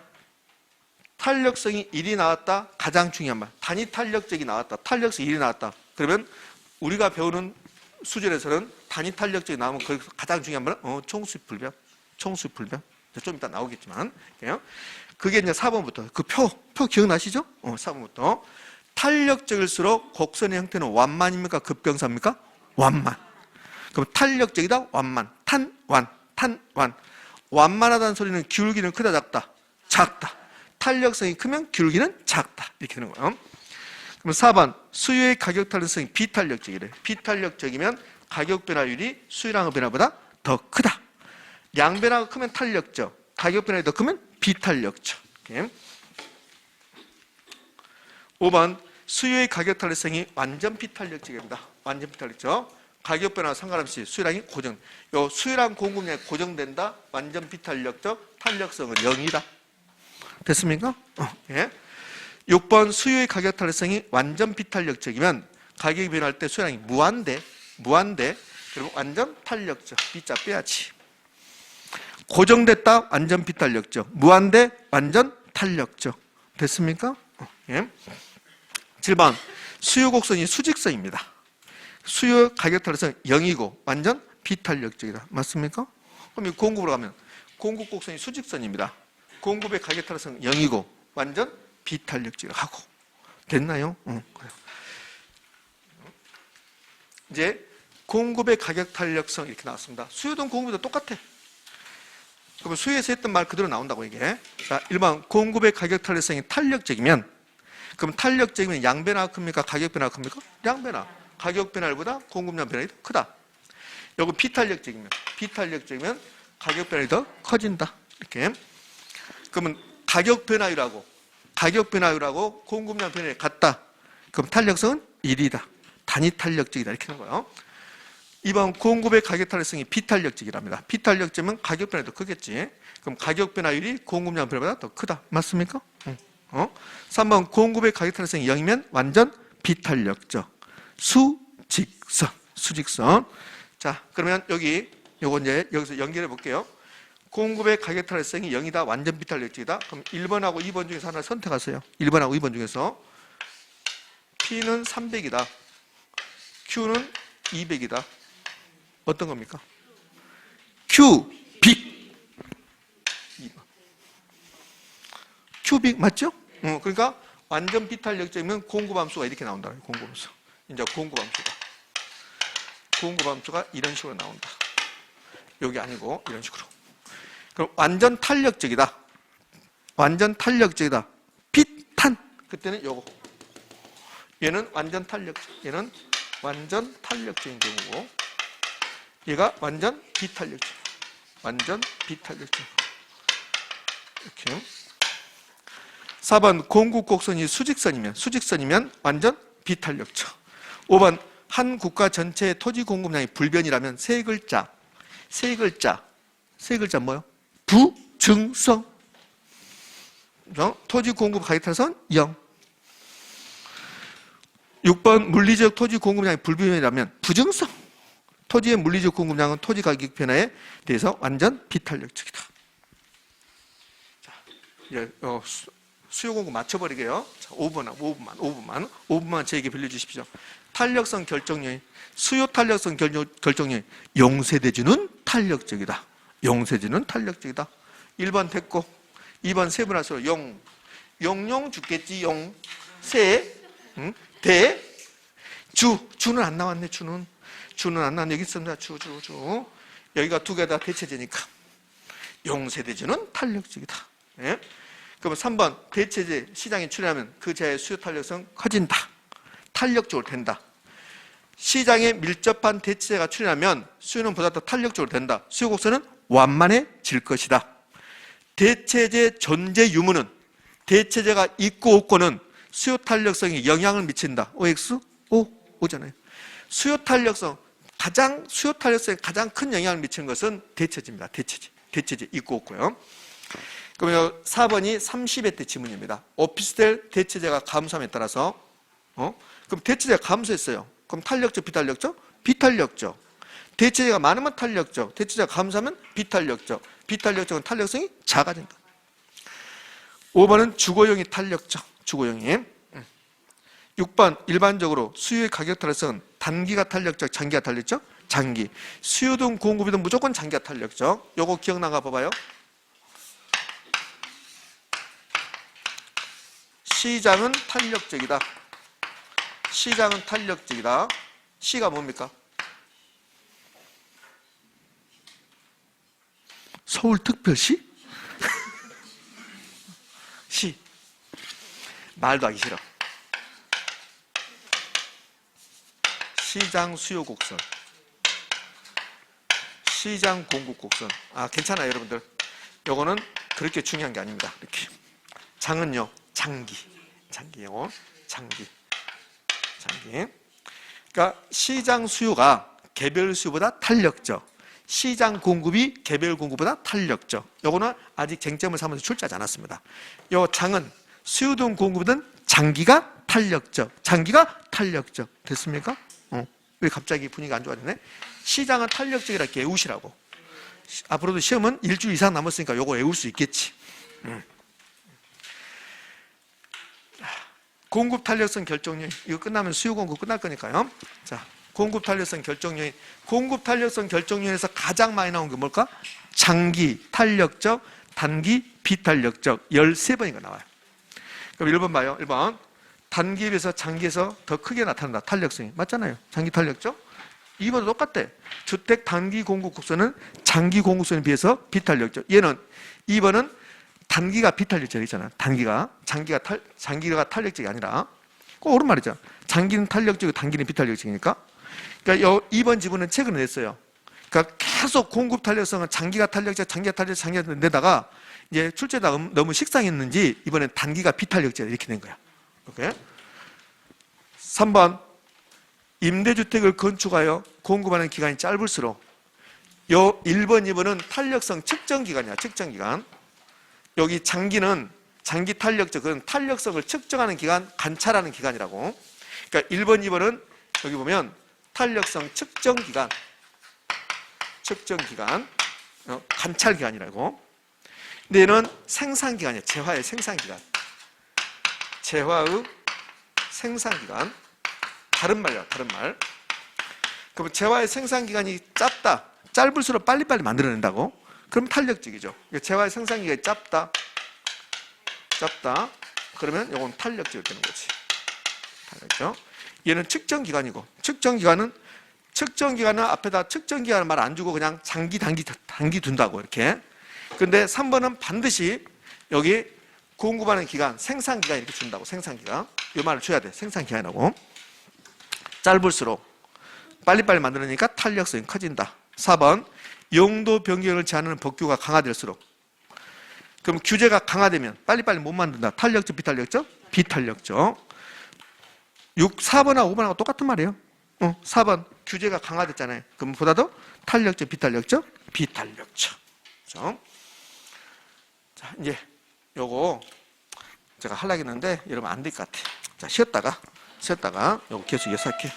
탄력성이 1이 나왔다. 가장 중요한 말. 단위 탄력적이 나왔다. 탄력성 1이 나왔다. 그러면 우리가 배우는 수준에서는 단위 탄력적이 나오면 거기서 가장 중요한 말은 총수입 불변. 총수입 불변. 좀 이따 나오겠지만. 그게 이제 4번부터. 그 표 기억나시죠? 4번부터. 탄력적일수록 곡선의 형태는 완만입니까? 급경사입니까? 완만. 그럼 탄력적이다? 완만. 탄완. 완만하다는 소리는 기울기는 크다, 작다? 작다. 탄력성이 크면 기울기는 작다. 이렇게 되는 거예요. 그럼 4번. 수요의 가격 탄력성이 비탄력적이래. 비탄력적이면 가격 변화율이 수요량 변화보다 더 크다. 양 변화가 크면 탄력적. 가격 변화율이 더 크면 비탄력적. 이렇게. 5번. 수요의 가격 탄력성이 완전 비탄력적입니다. 완전 비탄력적. 가격 변화와 상관없이 수요량이 고정. 요 수요량 공급량이 고정된다. 완전 비탄력적. 탄력성은 0이다. 됐습니까? 예. 6번 수요의 가격 탄력성이 완전 비탄력적이면 가격이 변할 때 수요량이 무한대. 그리고 완전 탄력적. B자 빼야지. 고정됐다. 완전 비탄력적. 무한대. 완전 탄력적. 됐습니까? 예. 7번 수요 곡선이 수직선입니다. 수요 가격 탄력성 0이고 완전 비탄력적이다. 맞습니까? 그럼 이 공급으로 가면 공급 곡선이 수직선입니다. 공급의 가격 탄력성 0이고 완전 비탄력적이라고 하고. 됐나요? 그래요. 이제 공급의 가격 탄력성 이렇게 나왔습니다. 수요든 공급도 똑같아. 그러면 수요에서 했던 말 그대로 나온다고 이게. 자, 1번 공급의 가격 탄력성이 탄력적이면 그럼 탄력적이면 양 변화가 큽니까? 가격 변화가 큽니까? 양 변화. 가격 변화율보다 공급량 변화율이 더 크다. 요거 비탄력적이면 가격 변화율이 더 커진다. 이렇게. 그러면 가격 변화율하고 공급량 변화율이 같다. 그럼 탄력성은 1이다. 단위 탄력적이다. 이렇게 하는 거예요. 2번 공급의 가격 탄력성이 비탄력적이랍니다. 비탄력적이면 가격 변화율이 더 크겠지. 그럼 가격 변화율이 공급량 변화보다 더 크다. 맞습니까? 3번 공급의 가격 탄력성이 0이면 완전 비탄력적. 수직선. 자, 그러면 요거 이제 여기서 연결해 볼게요. 공급의 가격 탄력성이 0이다. 완전 비탄력적이다. 그럼 1번하고 2번 중에서 하나 선택하세요. 1번하고 2번 중에서 P는 300이다. Q는 200이다. 어떤 겁니까? 큐빅. 큐빅 맞죠? 그러니까 완전 비탄력적이면 공급함수가 이렇게 나온다. 공급함수. 이제 공급함수가 이런 식으로 나온다. 여기 아니고 이런 식으로. 그럼 완전 탄력적이다. 완전 탄력적이다. 비탄. 그때는 요거. 얘는 완전 탄력적. 얘는 완전 탄력적인 경우고, 얘가 완전 비탄력적. 완전 비탄력적. 이렇게. 4번 공급 곡선이 수직선이면 완전 비탄력적. 5번 한 국가 전체의 토지 공급량이 불변이라면 세 글자 뭐요? 부증성. 토지 공급 가격 탄선 0. 6번 물리적 토지 공급량이 불변이라면 부증성. 토지의 물리적 공급량은 토지 가격 변화에 대해서 완전 비탄력적이다. 자, 이제 수요 공급 맞춰버리게요. 자, 5분만 저에게 빌려주십시오. 탄력성 결정요인, 수요 탄력성 결정요인, 용세대주는 탄력적이다. 용세주는 탄력적이다. 1번 됐고, 2번 세분할수록 용용 죽겠지. 세, 대, 주는 안 나왔네. 주는 안 나왔네. 여기 있습니다. 주. 여기가 두 개 다 대체제니까 용세대주는 탄력적이다. 예? 그러면 3번 대체제 시장에 출현하면 그 제의 수요 탄력성 커진다. 탄력적으로 된다. 시장에 밀접한 대체제가 출현하면 수요는 보다 더 탄력적으로 된다. 수요 곡선은 완만해질 것이다. 대체제 존재 유무는 대체제가 있고 없고는 수요 탄력성에 영향을 미친다. OX? 오잖아요. 수요 탄력성에 가장 큰 영향을 미치는 것은 대체제입니다. 대체제 있고 없고요. 그러면 4번이 30회 때 지문입니다. 오피스텔 대체제가 감소함에 따라서 그럼 대체제가 감소했어요. 그럼 탄력적, 비탄력적? 비탄력적. 대체제가 많으면 탄력적, 대체제가 감소하면 비탄력적. 비탄력적은 탄력성이 작아진다. 5번은 주거용이 탄력적. 주거용이. 6번 일반적으로 수요의 가격 탄력성은 단기가 탄력적, 장기가 탄력적? 장기. 수요든 공급이든 무조건 장기가 탄력적. 요거 기억나가 봐봐요. 시장은 탄력적이다. 시장은 탄력적이다. 시가 뭡니까? 서울특별시? 시. 말도 하기 싫어. 시장 수요 곡선. 시장 공급 곡선. 괜찮아요, 여러분들. 요거는 그렇게 중요한 게 아닙니다. 이렇게. 장은요, 장기요. 장기. 그러니까 시장 수요가 개별 수요보다 탄력적. 시장 공급이 개별 공급보다 탄력적. 요거는 아직 쟁점을 삼아서 출제하지 않았습니다. 요 장은 수요든 공급이든 장기가 탄력적. 장기가 탄력적. 됐습니까? 왜 갑자기 분위기가 안 좋아지네? 시장은 탄력적이라 이렇게 외우시라고. 앞으로도 시험은 일주일 이상 남았으니까 요거 외울 수 있겠지. 공급 탄력성 결정요인. 이거 끝나면 수요 공급 끝날 거니까요. 자, 공급 탄력성 결정요인. 공급 탄력성 결정요인에서 가장 많이 나온 게 뭘까? 장기 탄력적, 단기 비탄력적. 13번이가 나와요. 그럼 1번 봐요. 1번. 단기에 비해서 장기에서 더 크게 나타난다. 탄력성이. 맞잖아요. 장기 탄력적. 2번도 똑같대. 주택 단기 공급 곡선은 장기 공급선에 비해서 비탄력적. 얘는 2번은 단기가 비탄력적이잖아. 장기가 탄력적이 아니라. 꼭 옳은 말이죠. 장기는 탄력적이고 단기는 비탄력적이니까. 그러니까 2번 지문은 최근에 냈어요. 그러니까 계속 공급 탄력성은 장기가 탄력적, 장기가 내다가 이제 출제다 너무 식상했는지 이번엔 단기가 비탄력적 이렇게 된 거야. 오케이? 3번 임대주택을 건축하여 공급하는 기간이 짧을수록 요 1번, 2번은 탄력성 측정 기간이야. 측정 기간. 여기 장기는 장기 탄력적, 그건 탄력성을 측정하는 기간, 관찰하는 기간이라고. 그러니까 1번, 2번은 여기 보면 탄력성 측정 기간, 관찰 기간이라고. 근데 얘는 생산 기간이야. 재화의 생산 기간. 재화의 생산 기간. 다른 말이야, 다른 말. 그럼 재화의 생산 기간이 짧다. 짧을수록 빨리빨리 만들어낸다고? 그럼 탄력적이죠. 재활 생산기가 짧다. 그러면 이건 탄력적이 되는 거지. 탄력적. 얘는 측정기간이고, 측정기간은 앞에다 측정기간을 말 안 주고 그냥 장기, 단기 둔다고, 이렇게. 근데 3번은 반드시 여기 공급하는 기간, 생산기간 이렇게 준다고, 생산기간. 이 말을 줘야 돼, 생산기간이라고. 짧을수록 빨리빨리 만들어내니까 탄력성이 커진다. 4번, 용도 변경을 제한하는 법규가 강화될수록. 그럼 규제가 강화되면 빨리빨리 못 만든다. 탄력적, 비탄력적? 비탄력적. 4번하고 5번하고 똑같은 말이에요. 4번, 규제가 강화됐잖아요. 그럼 보다도 탄력적, 비탄력적? 비탄력적. 그렇죠? 자, 이제 요거 제가 하려고 했는데 여러분 안 될 것 같아. 자, 쉬었다가 요거 계속 이어서 할게요.